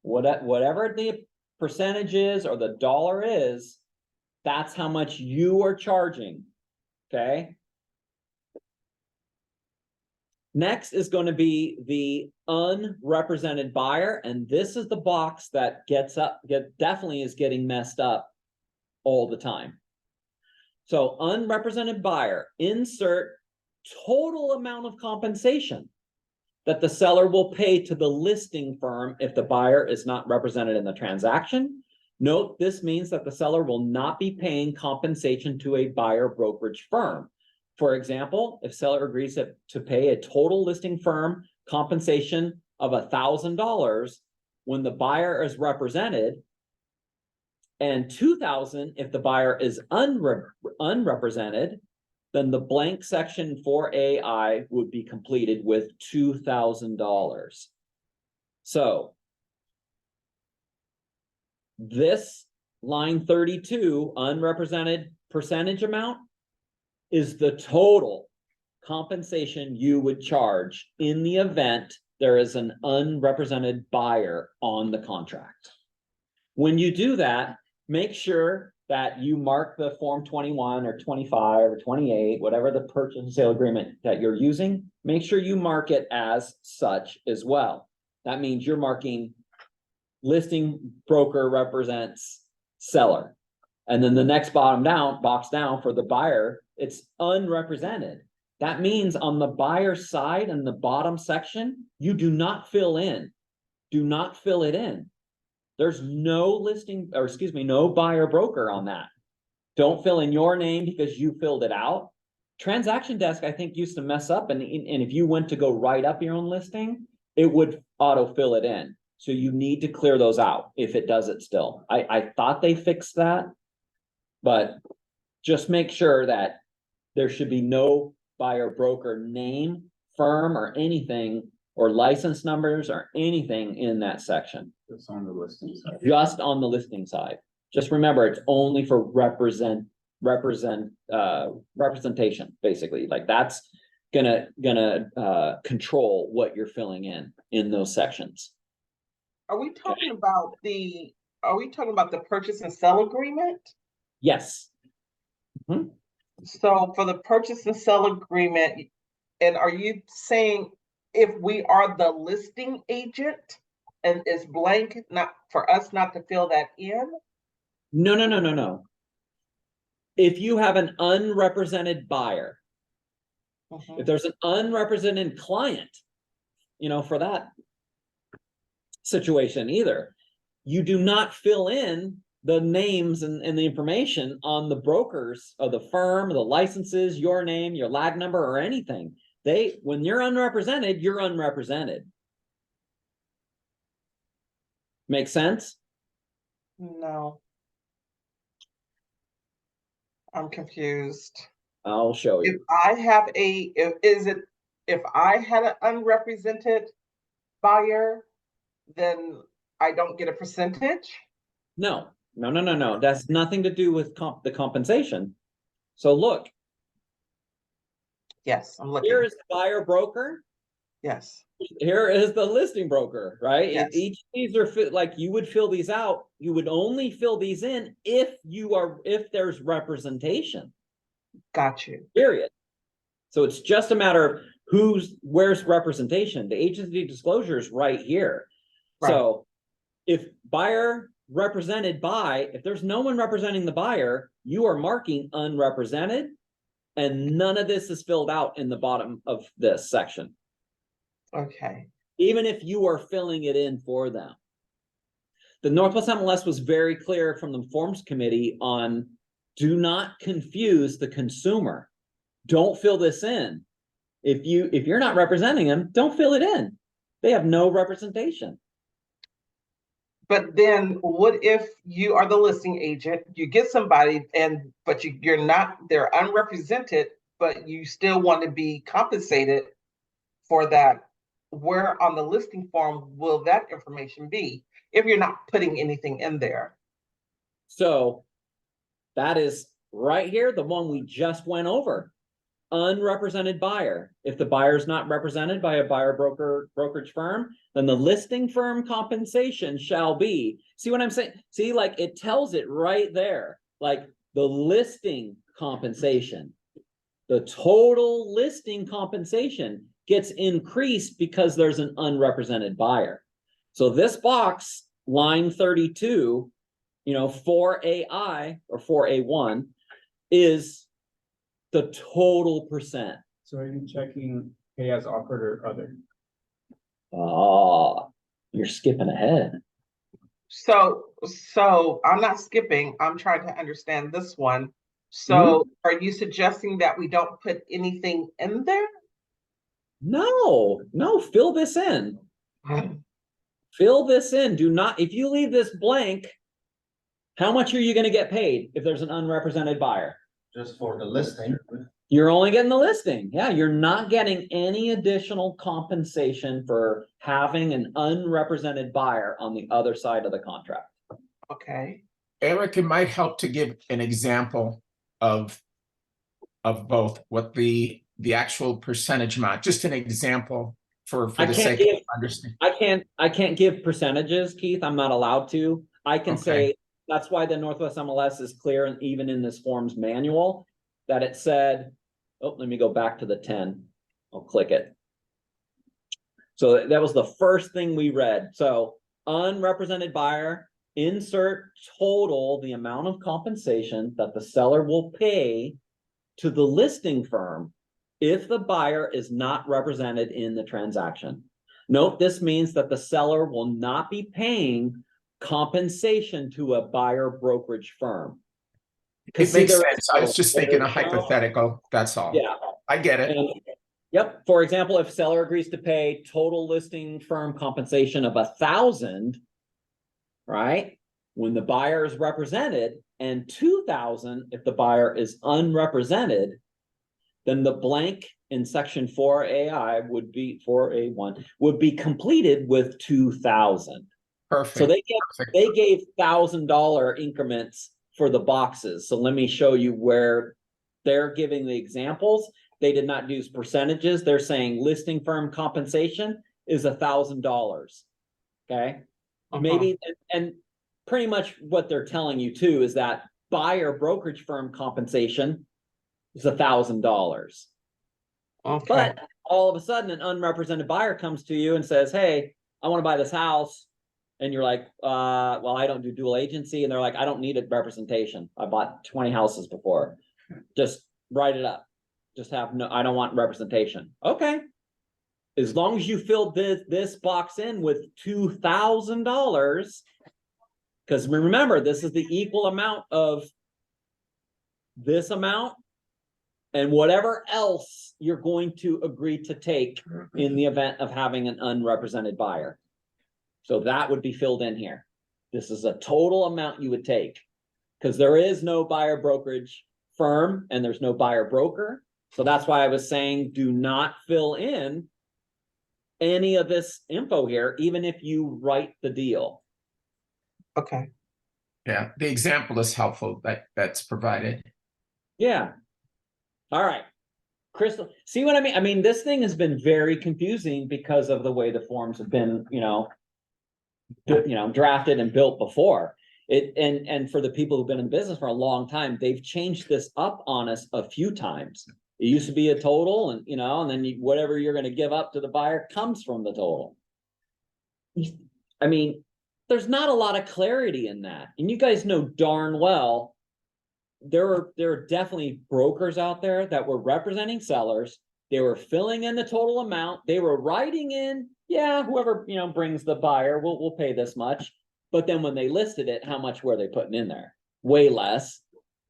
Whatever the percentage is or the dollar is, that's how much you are charging. Okay. Next is going to be the unrepresented buyer. And this is the box that definitely is getting messed up all the time. So unrepresented buyer, insert total amount of compensation that the seller will pay to the listing firm if the buyer is not represented in the transaction. Note, this means that the seller will not be paying compensation to a buyer brokerage firm. For example, if seller agrees to pay a total listing firm compensation of $1,000 when the buyer is represented, and $2,000 if the buyer is unrepresented, then the blank section 4AI would be completed with $2,000. So this line 32, unrepresented percentage amount, is the total compensation you would charge in the event there is an unrepresented buyer on the contract. When you do that, make sure that you mark the Form 21 or 25 or 28, whatever the purchase and sale agreement that you're using, make sure you mark it as such as well. That means you're marking listing broker represents seller. And then the next box down for the buyer, it's unrepresented. That means on the buyer side in the bottom section, you do not fill in. Do not fill it in. There's no listing, or excuse me, no buyer broker on that. Don't fill in your name because you filled it out. Transaction Desk, I think, used to mess up, and if you went to go write up your own listing, it would auto fill it in. So you need to clear those out if it does it still. I thought they fixed that, but just make sure that there should be no buyer broker name, firm, or anything, or license numbers or anything in that section. It's on the listing side. Just on the listing side. Just remember, it's only for representation, basically. Like that's gonna control what you're filling in those sections. Are we talking about the purchase and sell agreement? Yes. So for the purchase and sell agreement, and are you saying if we are the listing agent and it's blank, not for us not to fill that in? No. If you have an unrepresented buyer, if there's an unrepresented client, for that situation either, you do not fill in the names and the information on the brokers of the firm, the licenses, your name, your lag number, or anything. When you're unrepresented, you're unrepresented. Make sense? No. I'm confused. I'll show you. If I have if I had an unrepresented buyer, then I don't get a percentage? No. That's nothing to do with the compensation. So look. Yes, I'm looking. Here is the buyer broker. Yes. Here is the listing broker, right? Yes. Each of these are like you would fill these out. You would only fill these in if there's representation. Got you. Period. So it's just a matter of where's representation. The agency disclosure is right here. Right. So if buyer represented by, if there's no one representing the buyer, you are marking unrepresented, and none of this is filled out in the bottom of this section. Okay. Even if you are filling it in for them. The NWMLS was very clear from the Forms Committee on do not confuse the consumer. Don't fill this in. If you're not representing them, don't fill it in. They have no representation. But then what if you are the listing agent, you get somebody but you're not, they're unrepresented, but you still want to be compensated for that? Where on the listing form will that information be if you're not putting anything in there? So that is right here, the one we just went over. Unrepresented buyer. If the buyer is not represented by a buyer brokerage firm, then the listing firm compensation shall be. See what I'm saying? See, like it tells it right there, like the listing compensation, the total listing compensation gets increased because there's an unrepresented buyer. So this box, line 32, 4AI or 4A1, is the total percent. So are you checking pay as offered or other? Oh, you're skipping ahead. So I'm not skipping, I'm trying to understand this one. So Mm-hmm. are you suggesting that we don't put anything in there? No, fill this in. Fill this in. Do not, if you leave this blank, how much are you going to get paid if there's an unrepresented buyer? Just for the listing. You're only getting the listing. Yeah, you're not getting any additional compensation for having an unrepresented buyer on the other side of the contract. Okay, Eric, it might help to give an example of both, what the actual percentage amount, just an example for I the can't sake of give, understanding. I can't give percentages, Keith. I'm not allowed to. I can Okay. say, that's why the Northwest MLS is clear, and even in this forms manual, that it said, oh, let me go back to the 10. I'll click it. So that was the first thing we read. So unrepresented buyer, insert total, the amount of compensation that the seller will pay to the listing firm if the buyer is not represented in the transaction. Note, this means that the seller will not be paying compensation to a buyer brokerage firm. It makes sense. I was just thinking a hypothetical, that's all. Yeah. I get it. And, yep. For example, if seller agrees to pay total listing firm compensation of 1,000, right? When the buyer is represented, and 2,000 if the buyer is unrepresented, then the blank in section 4AI would be 4A1 would be completed with 2,000. Perfect. So they Perfect. gave $1,000 increments for the boxes. So let me show you where they're giving the examples. They did not use percentages. They're saying listing firm compensation is $1,000. Okay. Maybe, and pretty much what they're telling you too is that buyer brokerage firm compensation is $1,000. okay. But all of a sudden, an unrepresented buyer comes to you and says, hey, I want to buy this house. And you're like, well, I don't do dual agency. And they're like, I don't need a representation. I bought 20 houses before. Just write it up. Just have no, I don't want representation. Okay. As long as you filled this box in with $2,000, because remember, this is the equal amount of this amount and whatever else you're going to agree to take in the event of having an unrepresented buyer. So that would be filled in here. This is a total amount you would take, because there is no buyer brokerage firm and there's no buyer broker. So that's why I was saying, do not fill in any of this info here, even if you write the deal. Okay. Yeah, the example is helpful that's provided. Yeah. All right. Crystal, see what I mean? I mean, this thing has been very confusing because of the way the forms have been, drafted and built before. And for the people who've been in business for a long time, they've changed this up on us a few times. It used to be a total, and and then whatever you're going to give up to the buyer comes from the total. I mean, there's not a lot of clarity in that, and you guys know darn well there are definitely brokers out there that were representing sellers. They were filling in the total amount. They were writing in, yeah, whoever brings the buyer, we'll pay this much. But then when they listed it, how much were they putting in there? Way less.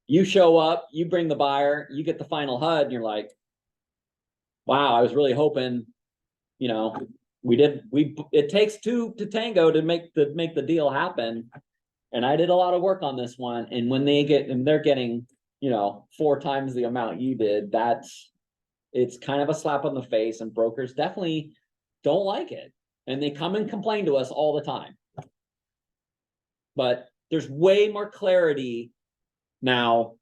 You show up, you bring the buyer, you get the final HUD, and you're like, wow, I was really hoping, it takes two to tango to make the deal happen. And I did a lot of work on this one. And when they're getting, 4 times the amount you did, it's kind of a slap on the face, and brokers definitely don't like it. And they come and complain to us all the time. But there's way more clarity now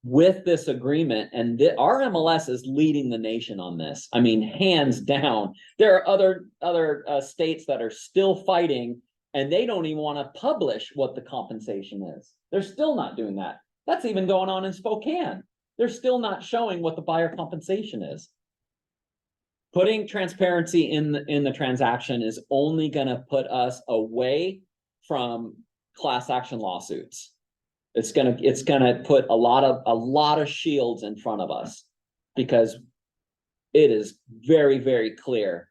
with this agreement, and our MLS is leading the nation on this. I mean, hands down. There are other states that are still fighting, and they don't even want to publish what the compensation is. They're still not doing that. That's even going on in Spokane. They're still not showing what the buyer compensation is. Putting transparency in the transaction is only going to put us away from class action lawsuits. It's gonna put a lot of shields in front of us, because it is very, very clear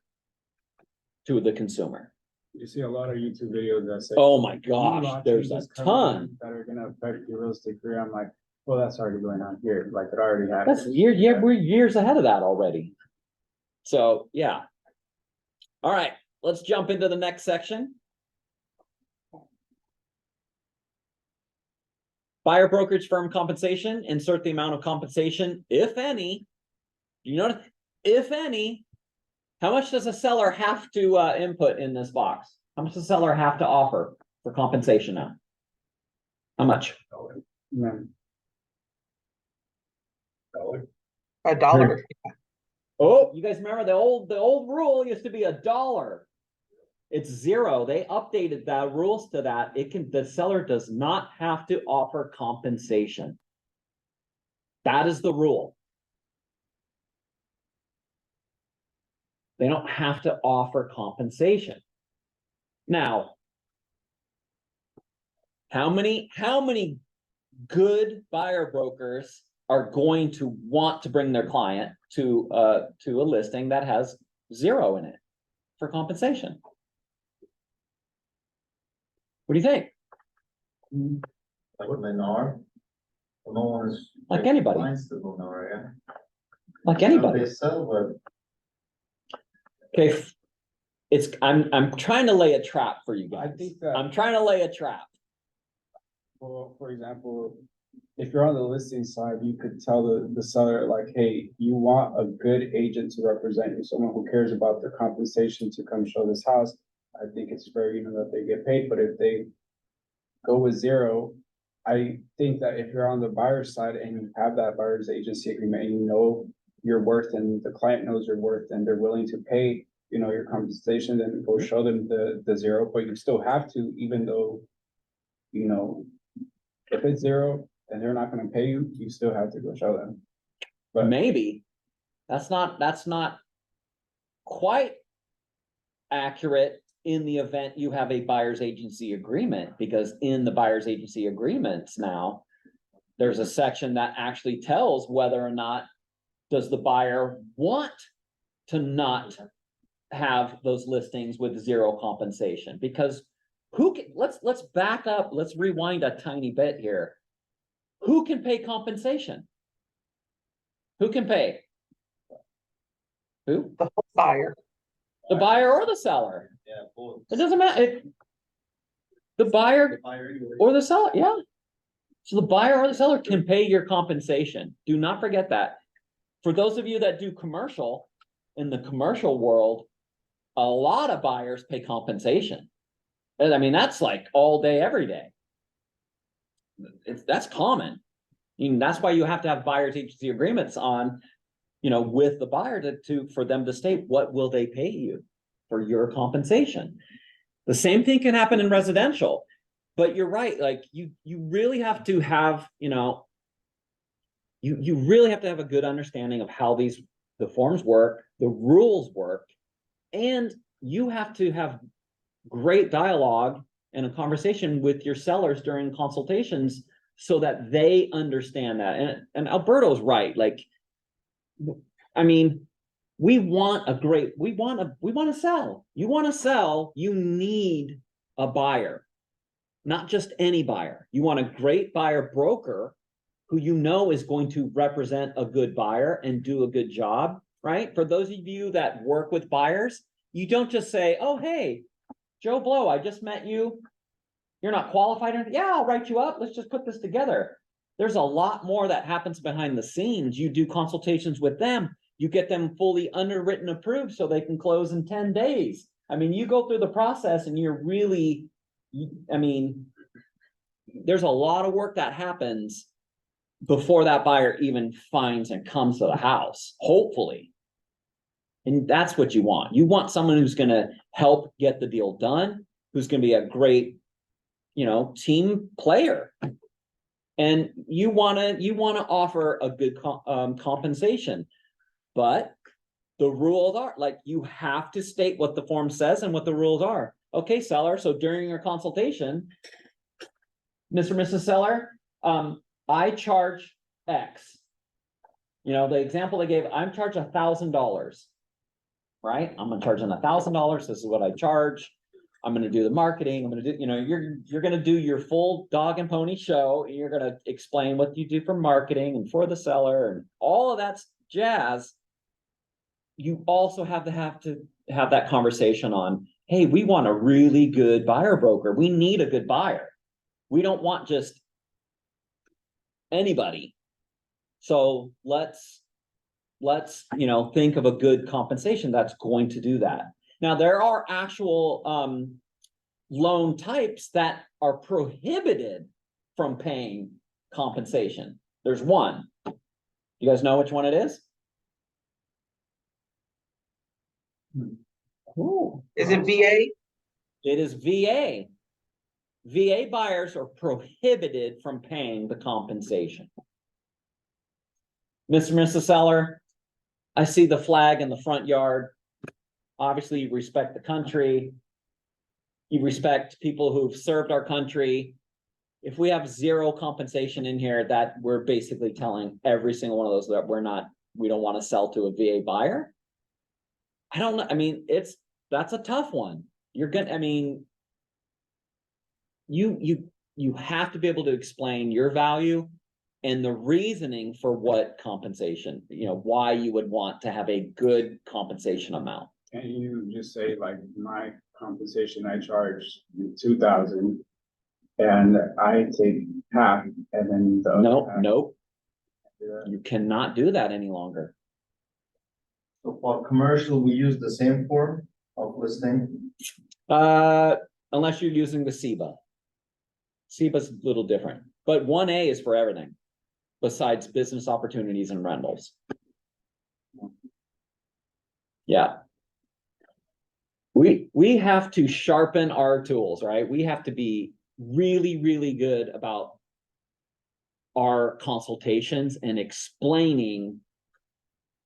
to the consumer. You see a lot of YouTube videos that say. Oh my "New gosh, law there's a changes coming ton. That are gonna affect your real estate career." I'm like, well, that's already going on here, like it already That's happened. we're years ahead of that already. So, yeah. All right, let's jump into the next section. Buyer brokerage firm compensation, insert the amount of compensation, if any. You know, if any, how much does a seller have to input in this box? How much does the seller have to offer for compensation now? How much? Yeah. $1. Oh, you guys remember the old rule used to be $1. It's 0. They updated the rules to that. The seller does not have to offer compensation. That is the rule. They don't have to offer compensation. Now, how many good buyer brokers are going to want to bring their client to a listing that has 0 in it for compensation? What do you think? Like Lennar. No one's. Like anybody. Clients to Lennar, yeah. Like anybody. They sell, but Okay, I'm trying to lay a trap for you I guys. think that- I'm trying to lay a trap. Well, for example, if you're on the listing side, you could tell the seller like, hey, you want a good agent to represent you, someone who cares about their compensation to come show this house. I think it's fair, that they get paid, but if they go with 0, I think that if you're on the buyer's side and you have that buyer's agency agreement, and you know your worth and the client knows your worth and they're willing to pay, your compensation, then go show them the 0, but you still have to, even though, if it's 0 and they're not gonna pay you, you still have to go show them. But Maybe that's not quite accurate in the event you have a buyer's agency agreement, because in the buyer's agency agreements now, there's a section that actually tells whether or not does the buyer want to not have those listings with 0 compensation. Because let's back up, let's rewind a tiny bit here. Who can pay compensation? Who can pay? Who? The buyer. The buyer or the seller? yeah, both. It doesn't matter. The buyer or the seller, yeah. So the buyer or the seller can pay your compensation. Do not forget that. For those of you that do commercial, in the commercial world, a lot of buyers pay compensation. And I mean, that's like all day, every day. That's common. That's why you have to have buyer's agency agreements on, with the buyer for them to state what will they pay you for your compensation. The same thing can happen in residential, but you're right. Like you really have to have, you really have to have a good understanding of how the forms work, the rules work, and you have to have great dialogue and a conversation with your sellers during consultations so that they understand that. And Alberto's right. Like, I mean, we want to sell. You want to sell, you need a buyer, not just any buyer. You want a great buyer broker who is going to represent a good buyer and do a good job, right? For those of you that work with buyers, you don't just say, oh, hey, Joe Blow, I just met you. You're not qualified. Yeah, I'll write you up. Let's just put this together. There's a lot more that happens behind the scenes. You do consultations with them. You get them fully underwritten, approved so they can close in 10 days. I mean, you go through the process and you're really, there's a lot of work that happens before that buyer even finds and comes to the house, hopefully. And that's what you want. You want someone who's going to help get the deal done, who's going to be a great, team player. And you want to offer a good compensation, but the rules are like, you have to state what the form says and what the rules are. Okay, seller. So during your consultation, Mr. and Mrs. Seller, I charge X. You know, the example they gave, I'm charged $1,000. Right? I'm gonna charge them $1,000. This is what I charge. I'm gonna do the marketing. I'm gonna do, you know, you're gonna do your full dog and pony show. You're gonna explain what you do for marketing and for the seller and all of that jazz. You also have to have that conversation on, hey, we want a really good buyer broker. We need a good buyer. We don't want just anybody. So let's, you know, think of a good compensation that's going to do that. Now, there are actual loan types that are prohibited from paying compensation. There's one. You guys know which one it is? Ooh. Is it VA? It is VA. VA buyers are prohibited from paying the compensation. Mr. and Mrs. Seller, I see the flag in the front yard. Obviously, you respect the country. You respect people who've served our country. If we have zero compensation in here, that we're basically telling every single one of those that we don't want to sell to a VA buyer. I don't know. I mean, that's a tough one. You're gonna, I mean, you have to be able to explain your value and the reasoning for what compensation, you know, why you would want to have a good compensation amount. Can you just say like my compensation, I charge 2,000 and I take half and then the other Nope, half? nope. Yeah. You cannot do that any longer. So for commercial, we use the same form of listing. Unless you're using the SEBA. SEBA's a little different, but 1A is for everything besides business opportunities and rentals. Yeah. We have to sharpen our tools, right? We have to be really, really good about our consultations and explaining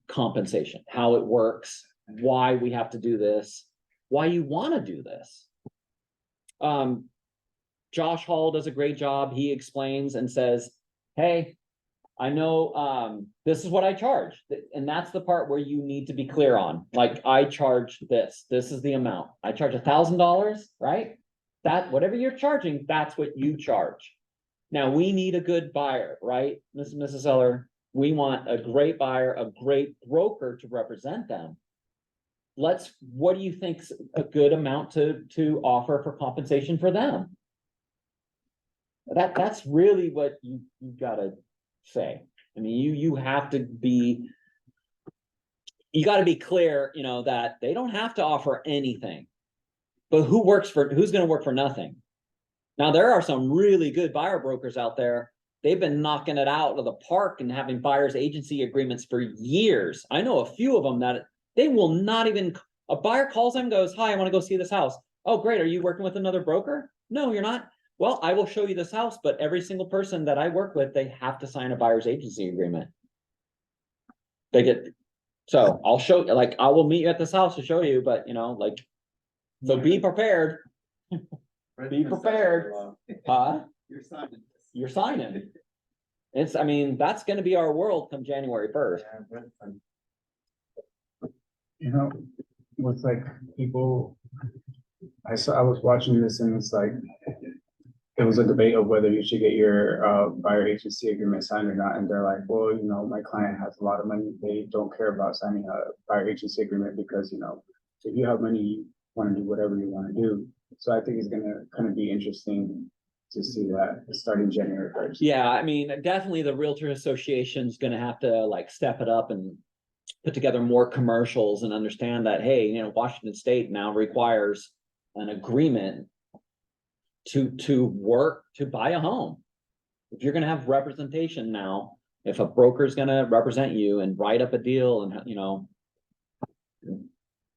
compensation, how it works, why we have to do this, why you want to do this. Josh Hall does a great job. He explains and says, hey, I know this is what I charge. And that's the part where you need to be clear on. Like, I charge this. This is the amount. I charge $1,000, right? That whatever you're charging, that's what you charge. Now we need a good buyer, right? Mrs. Seller, we want a great buyer, a great broker to represent them. What do you think's a good amount to offer for compensation for them? That's really what you gotta say. I mean, you have to be, you gotta be clear, you know, that they don't have to offer anything, but who's gonna work for nothing? Now, there are some really good buyer brokers out there. They've been knocking it out of the park and having buyer's agency agreements for years. I know a few of them that they will not even, a buyer calls them and goes, hi, I want to go see this house. Oh, great. Are you working with another broker? No, you're not. Well, I will show you this house, but every single person that I work with, they have to sign a buyer's agency agreement. So I'll show you, like, I will meet you at this house to show you, but you know, like, so be prepared. Be prepared. Huh? You're signing. I mean, that's gonna be our world come January 1st. You know, with like people, I was watching this and it's like, it was a debate of whether you should get your buyer agency agreement signed or not. And they're like, well, you know, my client has a lot of money. They don't care about signing a buyer agency agreement because, you know, if you have money, you want to do whatever you want to do. So I think it's going to kind of be interesting to see that starting January 1st. Yeah, I mean, definitely the Realtor Association is going to have to like step it up and put together more commercials and understand that, hey, you know, Washington State now requires an agreement to work to buy a home. If you're going to have representation now, if a broker is going to represent you and write up a deal and, you know,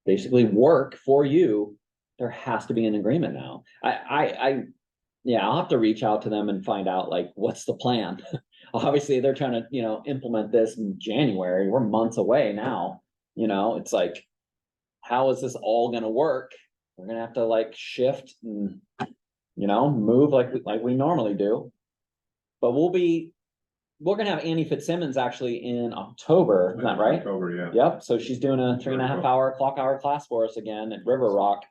basically work for you, there has to be an agreement now. Yeah, I'll have to reach out to them and find out like, what's the plan? Obviously they're trying to, you know, implement this in January. We're months away now. You know, it's like, how is this all going to work? We're going to have to like shift and, you know, move like we normally do. But we're gonna have Annie Fitzsimmons actually in October, is that right? October, yeah. Yep, so she's doing a 3.5 hour clock hour class for us again at River Rock.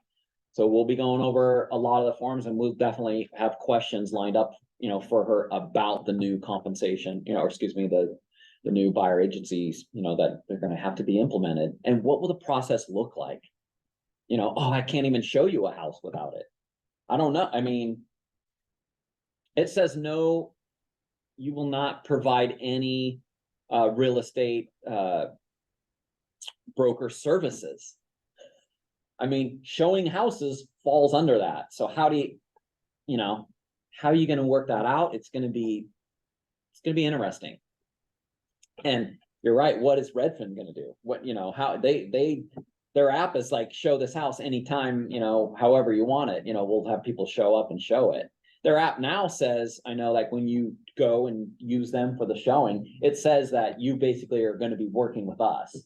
So we'll be going over a lot of the forms and we'll definitely have questions lined up, you know, for her about the new compensation, you know, or excuse me, the new buyer agencies, you know, that they're gonna have to be implemented. And what will the process look like? You know, oh, I can't even show you a house without it. I don't know. I mean, it says no, you will not provide any real estate broker services. I mean, showing houses falls under that. So how do you know, how are you going to work that out? It's going to be interesting. And you're right. What is Redfin going to do? What, you know, how their app is like, show this house anytime, you know, however you want it, you know, we'll have people show up and show it. Their app now says, I know, like when you go and use them for the showing, it says that you basically are going to be working with us.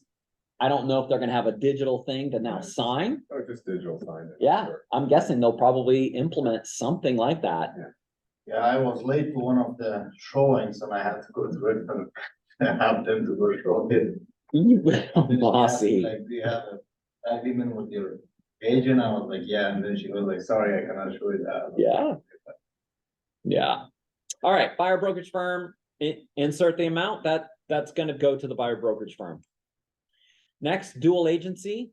I don't know if they're gonna have a digital thing to now sign. Or just digital sign. Yeah, I'm guessing they'll probably implement something like that. Yeah, I was late to one of the showings and I had to go to it and have them to go show it. Bossy. Like, do you have an agreement with your agent? I was like, yeah, and then she was like, sorry, I cannot show you that. Yeah. Yeah. All right, buyer brokerage firm, insert the amount that's gonna go to the buyer brokerage firm. Next, dual agency,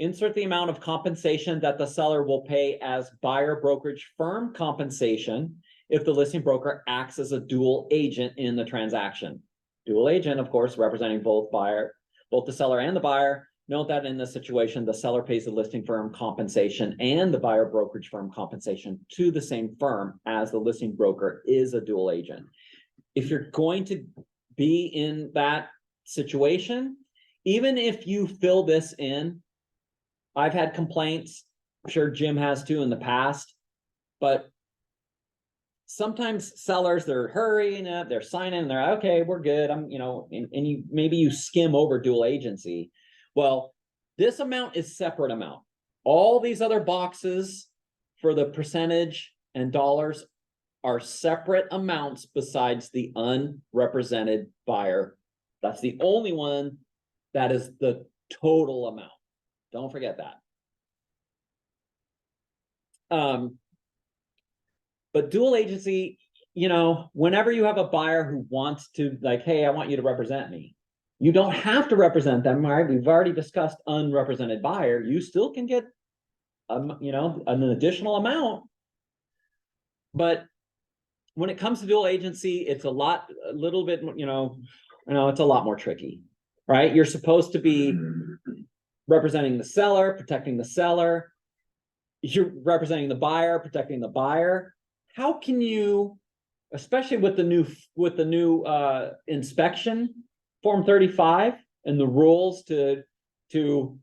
insert the amount of compensation that the seller will pay as buyer brokerage firm compensation if the listing broker acts as a dual agent in the transaction. Dual agent, of course, representing both the seller and the buyer. Note that in this situation, the seller pays the listing firm compensation and the buyer brokerage firm compensation to the same firm as the listing broker is a dual agent. If you're going to be in that situation, even if you fill this in, I've had complaints, I'm sure Jim has too in the past, but sometimes sellers, they're hurrying up, they're signing, and they're okay, we're good. You know, and you maybe you skim over dual agency. Well, this amount is separate amount. All these other boxes for the percentage and dollars are separate amounts besides the unrepresented buyer. That's the only one that is the total amount. Don't forget that. But dual agency, you know, whenever you have a buyer who wants to, like, hey, I want you to represent me, you don't have to represent them, right? We've already discussed unrepresented buyer. You still can get, you know, an additional amount. But when it comes to dual agency, it's a little bit, you know, it's a lot more tricky, right? You're supposed to be representing the seller, protecting the seller. You're representing the buyer, protecting the buyer. How can you, especially with the new inspection form 35 and the rules to you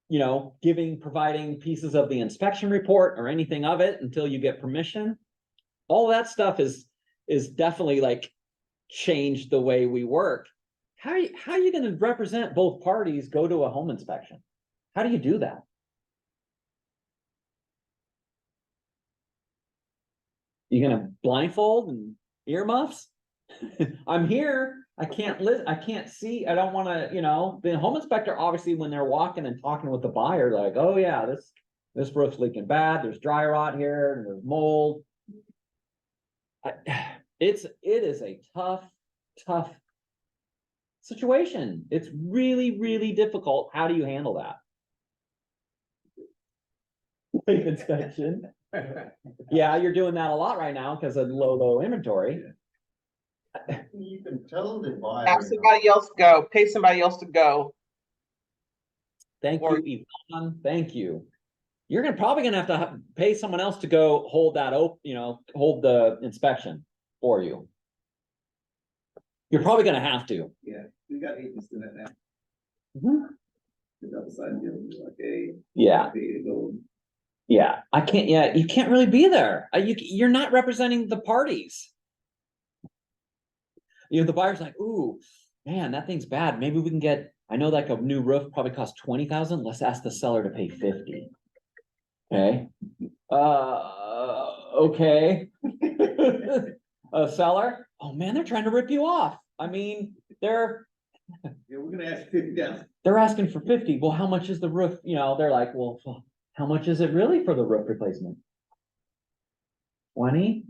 know, providing pieces of the inspection report or anything of it until you get permission? All that stuff is definitely like changed the way we work. How are you going to represent both parties go to a home inspection? How do you do that? You gonna blindfold and earmuffs? I'm here. I can't see. I don't want to, you know, the home inspector, obviously, when they're walking and talking with the buyer, like, oh yeah, this roof's leaking bad. There's dry rot here and there's mold. It is a tough situation. It's really, really difficult. How do you handle that? Inspection. Yeah, you're doing that a lot right now because of low inventory. You can tell the buyer. Have somebody else go, pay somebody else to go. Thank you, Yvonne. Thank you. You're probably gonna have to pay someone else to go hold that hold the inspection for you. You're probably gonna have to. Yeah, we got agents doing that now. Mhm. Like, Yeah. hey, go. Yeah, I can't. Yeah, you can't really be there. You're not representing the parties. You know, the buyer's like, "Ooh, man, that thing's bad. Maybe we can get. I know like a new roof probably costs 20,000. Let's ask the seller to pay 50. Okay. Okay. a seller, oh man, they're trying to rip you off. I mean, they're Yeah, we're gonna ask 50,000. they're asking for 50. Well, how much is the roof? You know, they're like, well, how much is it really for the roof replacement? 20?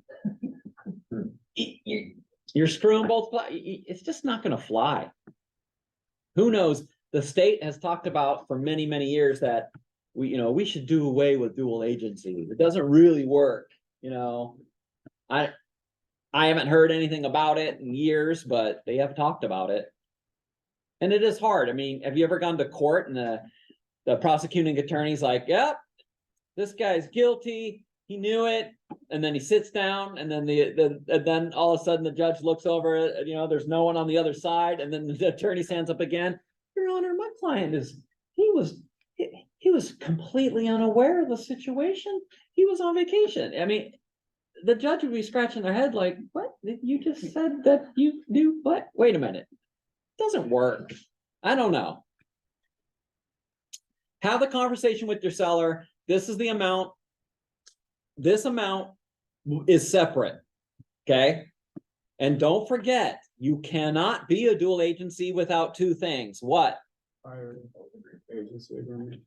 You're screwing both. It's just not gonna fly. Who knows? The state has talked about for many, many years that we should do away with dual agency. It doesn't really work, I haven't heard anything about it in years, but they have talked about it. And it is hard. I mean, have you ever gone to court and the prosecuting attorney's like, yep, this guy's guilty. He knew it. And then he sits down, and then then all of a sudden the judge looks over it, there's no one on the other side. And then the attorney stands up again. Your Honor, my client he was completely unaware of the situation. He was on vacation. I mean, the judge would be scratching their head like, what? You just said that you knew what? Wait a minute. It doesn't work. I don't know. Have the conversation with your seller. This is the amount. This amount is separate. Okay. And don't forget, you cannot be a dual agency without two things. What? Buyer agency agreement.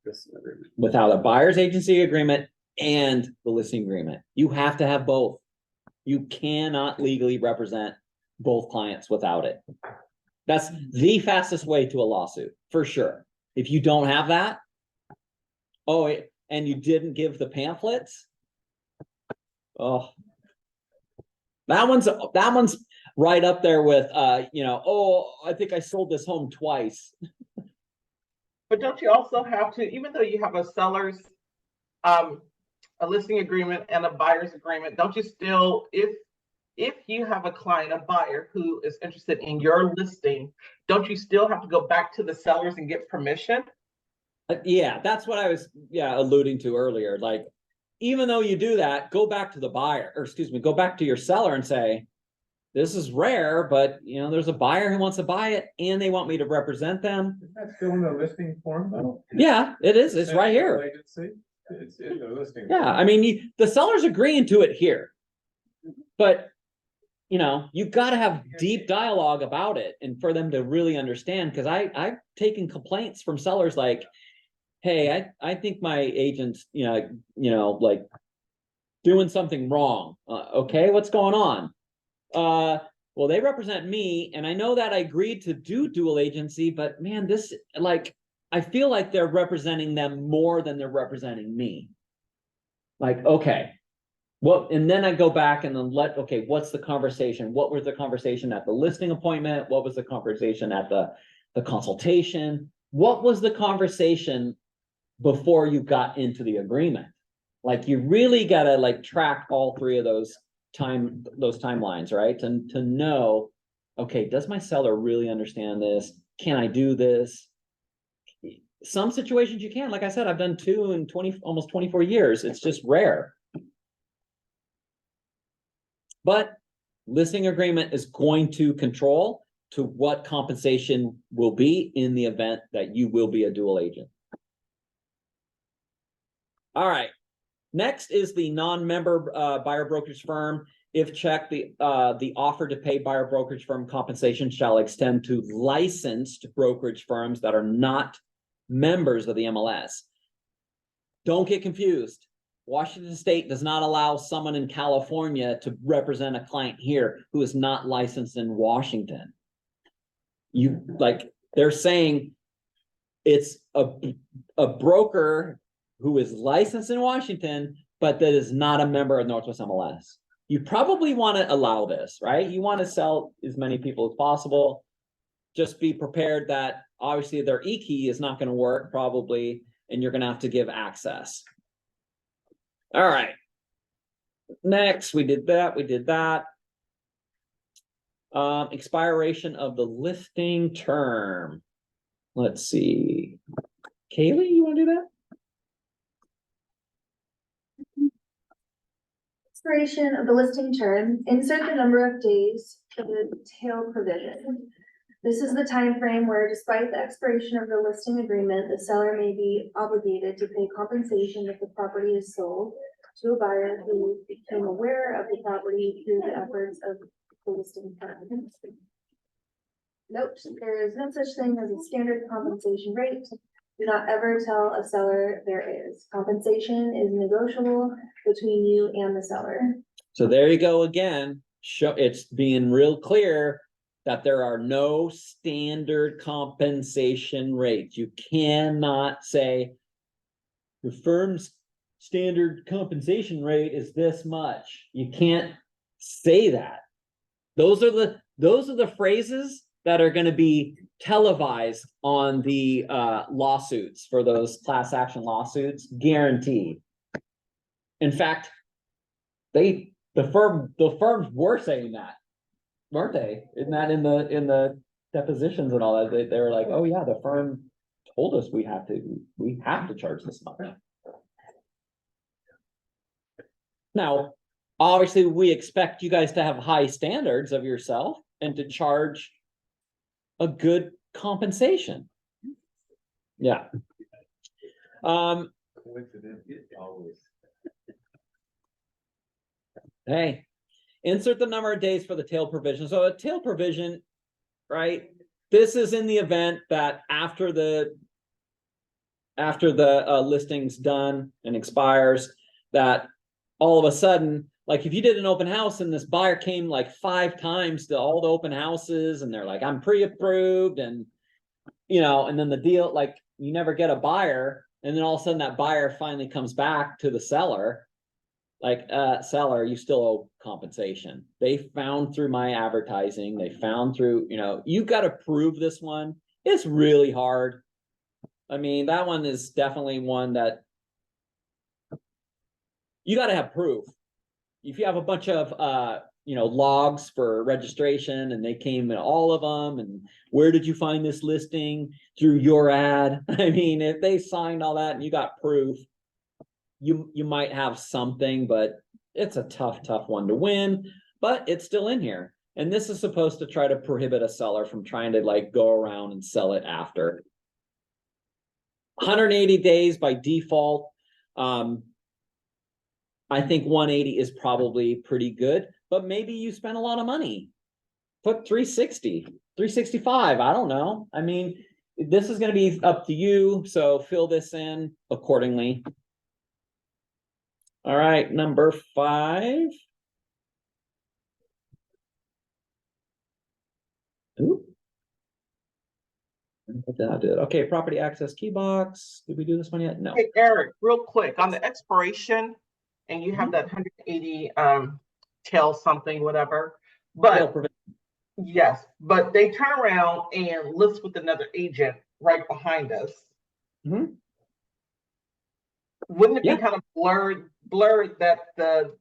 Listing agreement. Without a buyer's agency agreement and the listing agreement. You have to have both. You cannot legally represent both clients without it. That's the fastest way to a lawsuit, for sure. If you don't have that, and you didn't give the pamphlets, that one's right up there with I think I sold this home twice. But don't you also have to, even though you have a seller's, a listing agreement and a buyer's agreement, don't you still, if you have a client, a buyer who is interested in your listing, don't you still have to go back to the sellers and get permission? Yeah, that's what I was alluding to earlier. Like, even though you do that, go back to the buyer, or go back to your seller and say, this is rare, but there's a buyer who wants to buy it and they want me to represent them. Is that still in the listing form though? Yeah, it is. It's right here. Agency? It's in the listing. Yeah, form. I mean, the seller's agreeing to it here. But, you've got to have deep dialogue about it and for them to really understand. Because I've taken complaints from sellers like, hey, I think my agent's, like doing something wrong. Okay, what's going on? Well, they represent me, and I know that I agreed to do dual agency, but man, this, like, I feel like they're representing them more than they're representing me. Like, okay, and then I go back and then what's the conversation? What was the conversation at the listing appointment? What was the conversation at the consultation? What was the conversation before you got into the agreement? Like, you really gotta track all three of those timelines, right? To know, okay, does my seller really understand this? Can I do this? Some situations you can. Like I said, I've done 2 in almost 24 years. It's just rare. But listing agreement is going to control to what compensation will be in the event that you will be a dual agent. All right. Next is the non-member buyer brokerage firm. If checked, the offer to pay buyer brokerage firm compensation shall extend to licensed brokerage firms that are not members of the MLS. Don't get confused. Washington State does not allow someone in California to represent a client here who is not licensed in Washington. They're saying it's a broker who is licensed in Washington, but that is not a member of Northwest MLS. You probably want to allow this, right? You want to sell as many people as possible. Just be prepared that obviously their e-key is not going to work probably, and you're going to have to give access. All right. Next, we did that. Expiration of the listing term. Let's see. Kaylee, you want to do that? Expiration of the listing term, insert the number of days for the tail provision. This is the time frame where, despite the expiration of the listing agreement, the seller may be obligated to pay compensation if the property is sold to a buyer who became aware of the property through the efforts of the listing firm. Note, there is no such thing as a standard compensation rate. Do not ever tell a seller there is. Compensation is negotiable between you and the seller. So there you go again. It's being real clear that there are no standard compensation rates. You cannot say the firm's standard compensation rate is this much. You can't say that. Those are the phrases that are going to be televised on the lawsuits for those class action lawsuits, guaranteed. In fact, the firms were saying that, weren't they? Isn't that in the depositions and all that? They were like, oh yeah, the firm told us we have to charge this much. Now, obviously, we expect you guys to have high standards of yourself and to charge a good compensation. Yeah. Coincidence always. Hey, insert the number of days for the tail provision. So a tail provision, right? This is in the event that after the listing's done and expires, that all of a sudden, like if you did an open house and this buyer came like 5 times to all the open houses and they're like, I'm pre-approved, and and then the deal, like you never get a buyer, and then all of a sudden that buyer finally comes back to the seller, like, seller, you still owe compensation. They found through my advertising, they found through, you got to prove this one. It's really hard. I mean, that one is definitely one that you got to have proof. If you have a bunch of, logs for registration and they came in all of them, and where did you find this listing? Through your ad. I mean, if they signed all that and you got proof, you might have something, but it's a tough one to win, but it's still in here. And this is supposed to try to prohibit a seller from trying to like go around and sell it after. 180 days by default. I think 180 is probably pretty good, but maybe you spend a lot of money. Put 360, 365, I don't know. I mean, this is going to be up to you, so fill this in accordingly. All right, number 5. Ooh. What did I do? Okay, property access key box. Did we do this one yet? No. Hey, Eric, real quick, on the expiration, and you have that 180 tail something, whatever, but yes, but they turn around and list with another agent right behind us. Mhm. Wouldn't it Yeah. be kind of blurred that the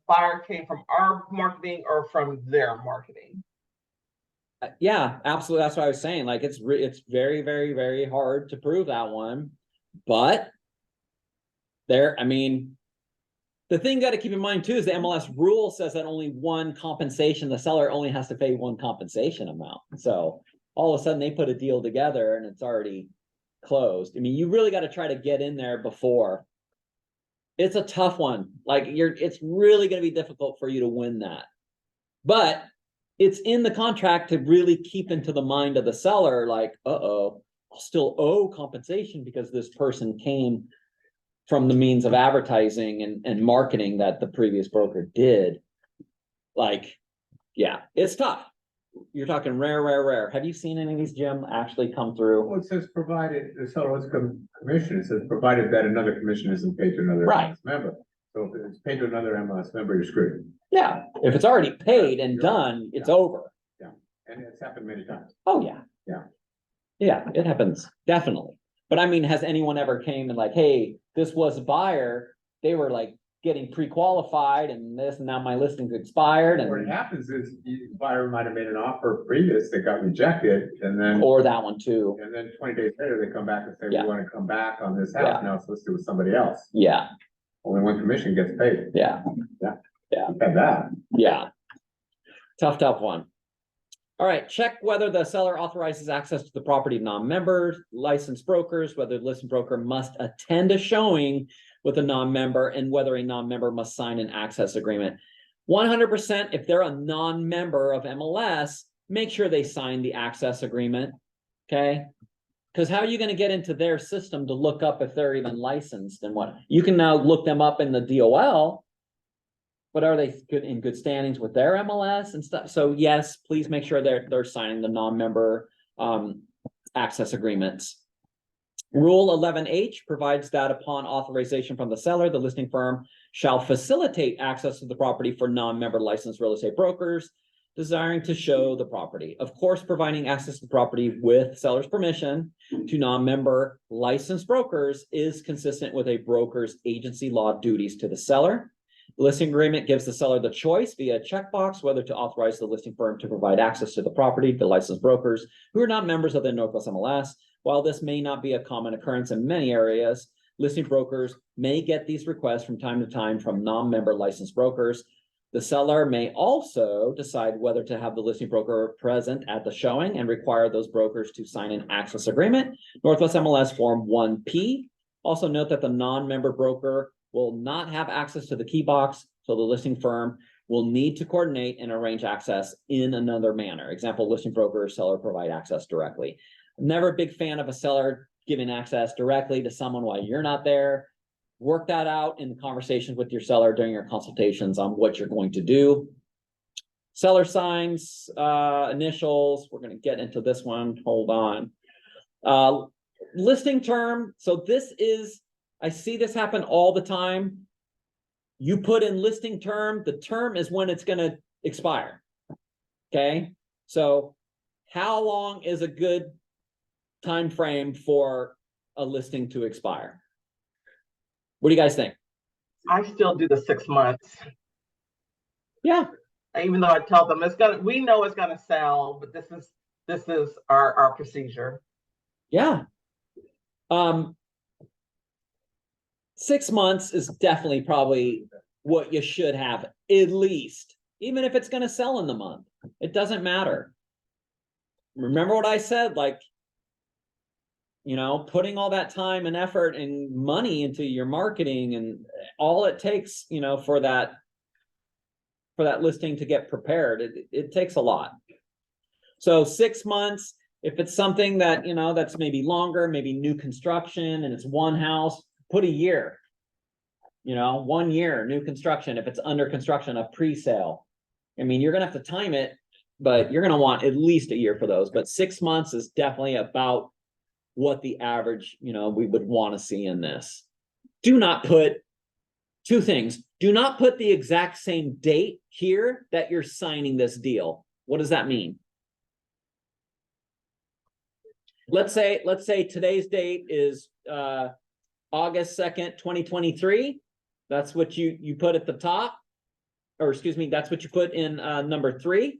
buyer came from our marketing or from their marketing? Yeah, absolutely. That's what I was saying. Like it's very, very, very hard to prove that one, but I mean, the thing got to keep in mind too is the MLS rule says that only one compensation, the seller only has to pay one compensation amount. So all of a sudden they put a deal together and it's already closed. I mean, you really got to try to get in there before. It's a tough one. Like it's really going to be difficult for you to win that, but it's in the contract to really keep into the mind of the seller, like, I'll still owe compensation because this person came from the means of advertising and marketing that the previous broker did. Like, yeah, it's tough. You're talking rare. Have you seen any of these, Jim, actually come through? Well, it says provided, the seller's commission, it says provided that another commission isn't paid to another Right. MLS member. So if it's paid to another MLS member, you're screwed. Yeah, if it's already paid and done, it's over. And it's happened many times. Oh, yeah. Yeah. Yeah, it happens, definitely. But I mean, has anyone ever came and like, hey, this was a buyer, they were like getting pre-qualified and this, and now my listing's expired, What and happens is the buyer might have made an offer previous that got rejected, and then or that one too. and then 20 days later, they come back and say, Yeah. we want to come back on this Yeah. house, now it's listed with somebody else. Yeah, Only one commission gets paid. yeah, You've had that. yeah. Tough one. All right, check whether the seller authorizes access to the property of non-members, licensed brokers, whether the licensed broker must attend a showing with a non-member and whether a non-member must sign an access agreement. 100%, if they're a non-member of MLS, make sure they sign the access agreement, okay? Because how are you going to get into their system to look up if they're even licensed and what? You can now look them up in the DOL, but are they in good standings with their MLS and stuff? So yes, please make sure they're signing the non-member access agreements. Rule 11H provides that upon authorization from the seller, the listing firm shall facilitate access to the property for non-member licensed real estate brokers desiring to show the property. Of course, providing access to the property with seller's permission to non-member licensed brokers is consistent with a broker's agency law duties to the seller. The listing agreement gives the seller the choice via checkbox whether to authorize the listing firm to provide access to the property to licensed brokers who are not members of the Northwest MLS. While this may not be a common occurrence in many areas, listing brokers may get these requests from time to time from non-member licensed brokers. The seller may also decide whether to have the listing broker present at the showing and require those brokers to sign an access agreement. Northwest MLS Form 1P. Also note that the non-member broker will not have access to the key box, so the listing firm will need to coordinate and arrange access in another manner. Example, listing broker, seller provide access directly. Never a big fan of a seller giving access directly to someone while you're not there. Work that out in conversations with your seller during your consultations on what you're going to do. Seller signs, initials, we're going to get into this one, hold on. Listing term, so this is, I see this happen all the time. You put in listing term, the term is when it's going to expire. Okay, so how long is a good time frame for a listing to expire? What do you guys think? I still do the 6 months, Yeah, even though I tell them we know it's gonna sell, but this is our procedure. yeah. 6 months is definitely probably what you should have, at least, even if it's going to sell in the month. It doesn't matter. Remember what I said, like, you know, putting all that time and effort and money into your marketing and all it takes, you know, for that listing to get prepared, it takes a lot. So 6 months, if it's something that, you know, that's maybe longer, maybe new construction and it's one house, put a year, you know, 1 year, new construction. If it's under construction, a pre-sale. I mean, you're going to have to time it, but you're going to want at least a year for those. But 6 months is definitely about what the average, you know, we would want to see in this. Do not put two things. Do not put the exact same date here that you're signing this deal. What does that mean? Let's say today's date is August 2nd, 2023. That's what you put at the top, or excuse me, that's what you put in number 3.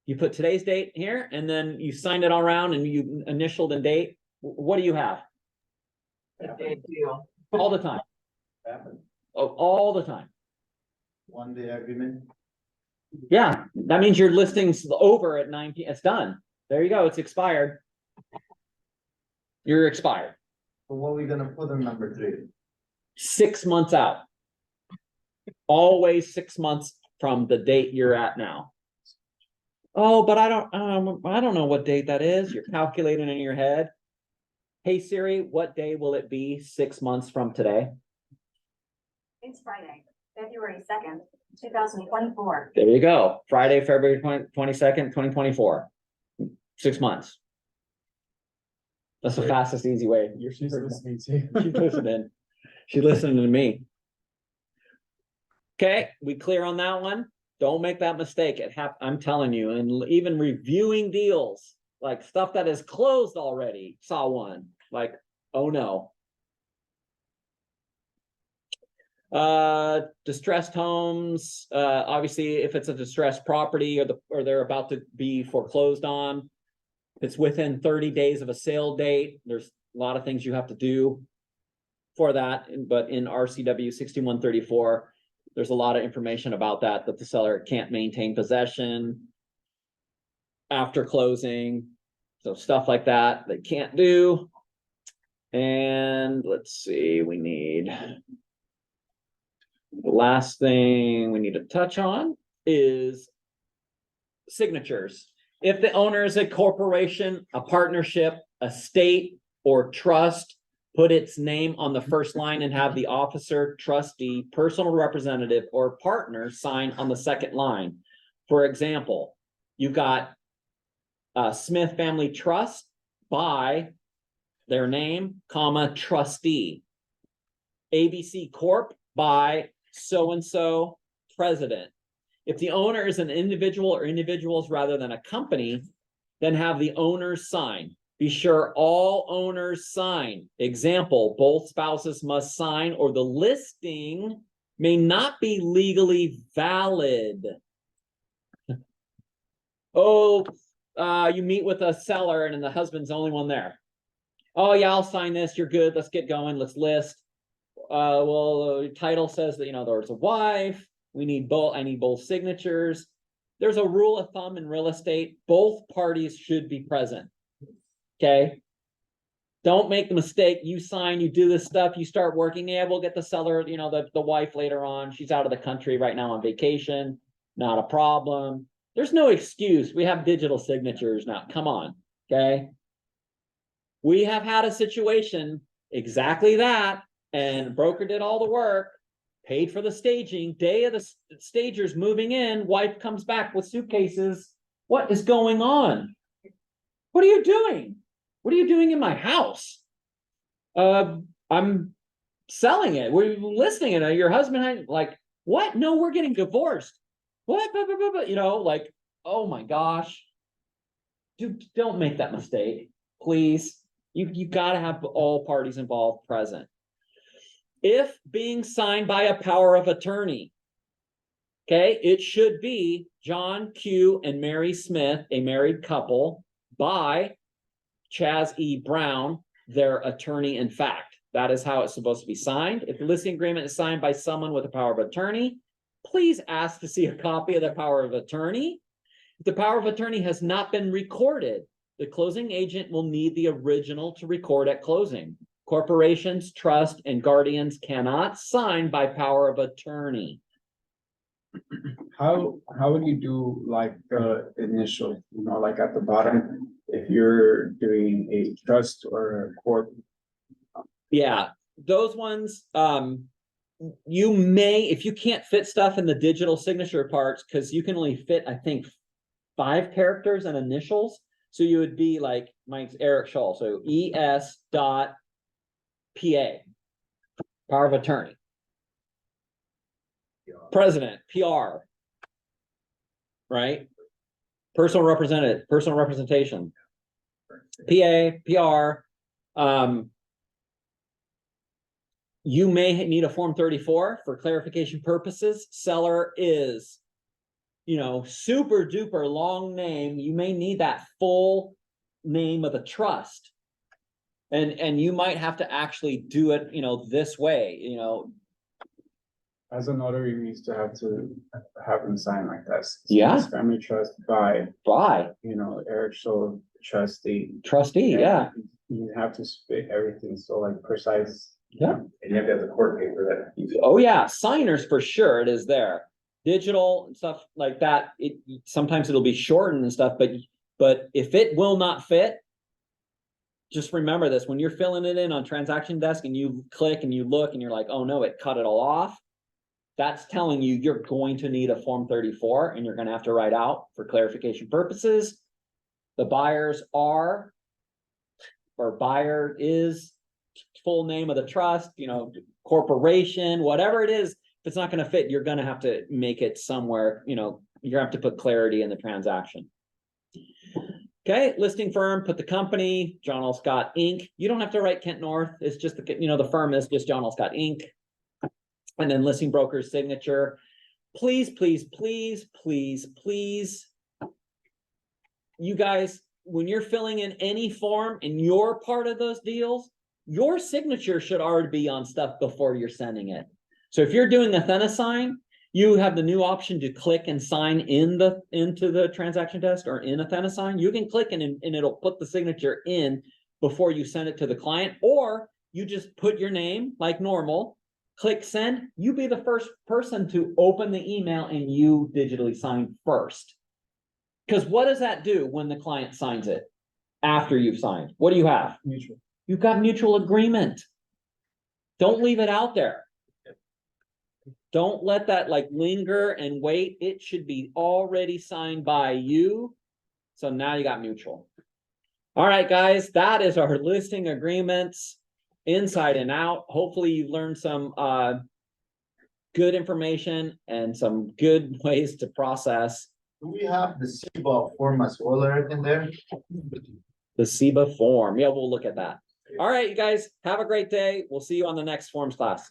You put today's date here, and then you signed it all around and you initialed and date. What do you have? Thank you. All the time. Oh, all the time. 1 day agreement. Yeah, that means your listing's over at 9 p.m. It's done. There you go. It's expired. You're expired. So what are we gonna put in number 3? 6 months out. Always 6 months from the date you're at now. Oh, but I don't know what date that is. You're calculating in your head. Hey Siri, what day will it be 6 months from today? It's Friday, February 2nd, 2024. There you go. Friday, February 22nd, 2024. 6 months. That's the fastest, easy way. She's listening to. She's listening. She's listening to me. Okay, we clear on that one? Don't make that mistake. I'm telling you, and even reviewing deals, like stuff that is closed already, saw one. Like, oh no. Distressed homes, obviously if it's a distressed property or they're about to be foreclosed on, if it's within 30 days of a sale date, there's a lot of things you have to do for that. But in RCW 6134, there's a lot of information about that the seller can't maintain possession after closing. So stuff like that they can't do. And let's see, we need. The last thing we need to touch on is signatures. If the owner is a corporation, a partnership, a state, or trust, put its name on the first line and have the officer, trustee, personal representative, or partner sign on the second line. For example, you've got Smith Family Trust by their name, comma, trustee. ABC Corp by so-and-so president. If the owner is an individual or individuals rather than a company, then have the owners sign. Be sure all owners sign. Example, both spouses must sign or the listing may not be legally valid. Oh, you meet with a seller and then the husband's the only one there. Oh yeah, I'll sign this. You're good. Let's get going. Let's list. Well, the title says that, there's a wife. We need both. I need both signatures. There's a rule of thumb in real estate. Both parties should be present. Okay. Don't make the mistake. You sign, you do this stuff, you start working. Yeah, we'll get the seller, the wife later on. She's out of the country right now on vacation. Not a problem. There's no excuse. We have digital signatures now. Come on. Okay. We have had a situation exactly that, and broker did all the work, paid for the staging. Day of the stagers moving in, wife comes back with suitcases. What is going on? What are you doing? What are you doing in my house? I'm selling it. We're listing it. Your husband, like, what? No, we're getting divorced. What? Like, oh my gosh. Dude, don't make that mistake, please. You got to have all parties involved present. If being signed by a power of attorney, okay, it should be John Q. and Mary Smith, a married couple, by Chaz E. Brown, their attorney in fact. That is how it's supposed to be signed. If the listing agreement is signed by someone with a power of attorney, please ask to see a copy of the power of attorney. If the power of attorney has not been recorded, the closing agent will need the original to record at closing. Corporations, trust, and guardians cannot sign by power of attorney. How would you do like the initial, like at the bottom, if you're doing a trust or a corp? Yeah, those ones, you may, if you can't fit stuff in the digital signature parts, because you can only fit, I think, 5 characters and initials. So you would be like, mine's Eric Scholl. So ES dot PA, power of attorney. President, PR, right? Personal representation. PA, PR. You may need a Form 34 for clarification purposes. Seller is, super duper long name. You may need that full name of the trust. And you might have to actually do it, this way, As a notary, we used to have them sign like that. Yeah. Family trust by, Eric Scholl, trustee. Yeah. You have to spit everything so like precise. Yeah. And you have to have the court paper that. Oh yeah, signers for sure. It is there. Digital and stuff like that. Sometimes it'll be shortened and stuff, but if it will not fit, just remember this: when you're filling it in on transaction desk and you click and you look and you're like, oh no, it cut it all off. That's telling you you're going to need a Form 34 and you're going to have to write out for clarification purposes. The buyers are, or buyer is, full name of the trust, corporation, whatever it is. If it's not going to fit, you're going to have to make it somewhere, you're going to have to put clarity in the transaction. Okay, listing firm, put the company, John L. Scott Inc. You don't have to write Kent North. It's just, the firm is just John L. Scott Inc. And then listing broker's signature. Please, please, please, please, please. You guys, when you're filling in any form and you're part of those deals, your signature should already be on stuff before you're sending it. So if you're doing Athenasign, you have the new option to click and sign into the transaction desk or in Athenasign. You can click and it'll put the signature in before you send it to the client, or you just put your name like normal, click send, you be the first person to open the email and you digitally sign first. Because what does that do when the client signs it? After you've signed, what do you have? Mutual. You've got mutual agreement. Don't leave it out there. Don't let that like linger and wait. It should be already signed by you. So now you got mutual. All right, guys, that is our listing agreements inside and out. Hopefully you learned some good information and some good ways to process Do we have the CBOL form as well in there? the SEBA form. Yeah, we'll look at that. All right, you guys, have a great day. We'll see you on the next forms class.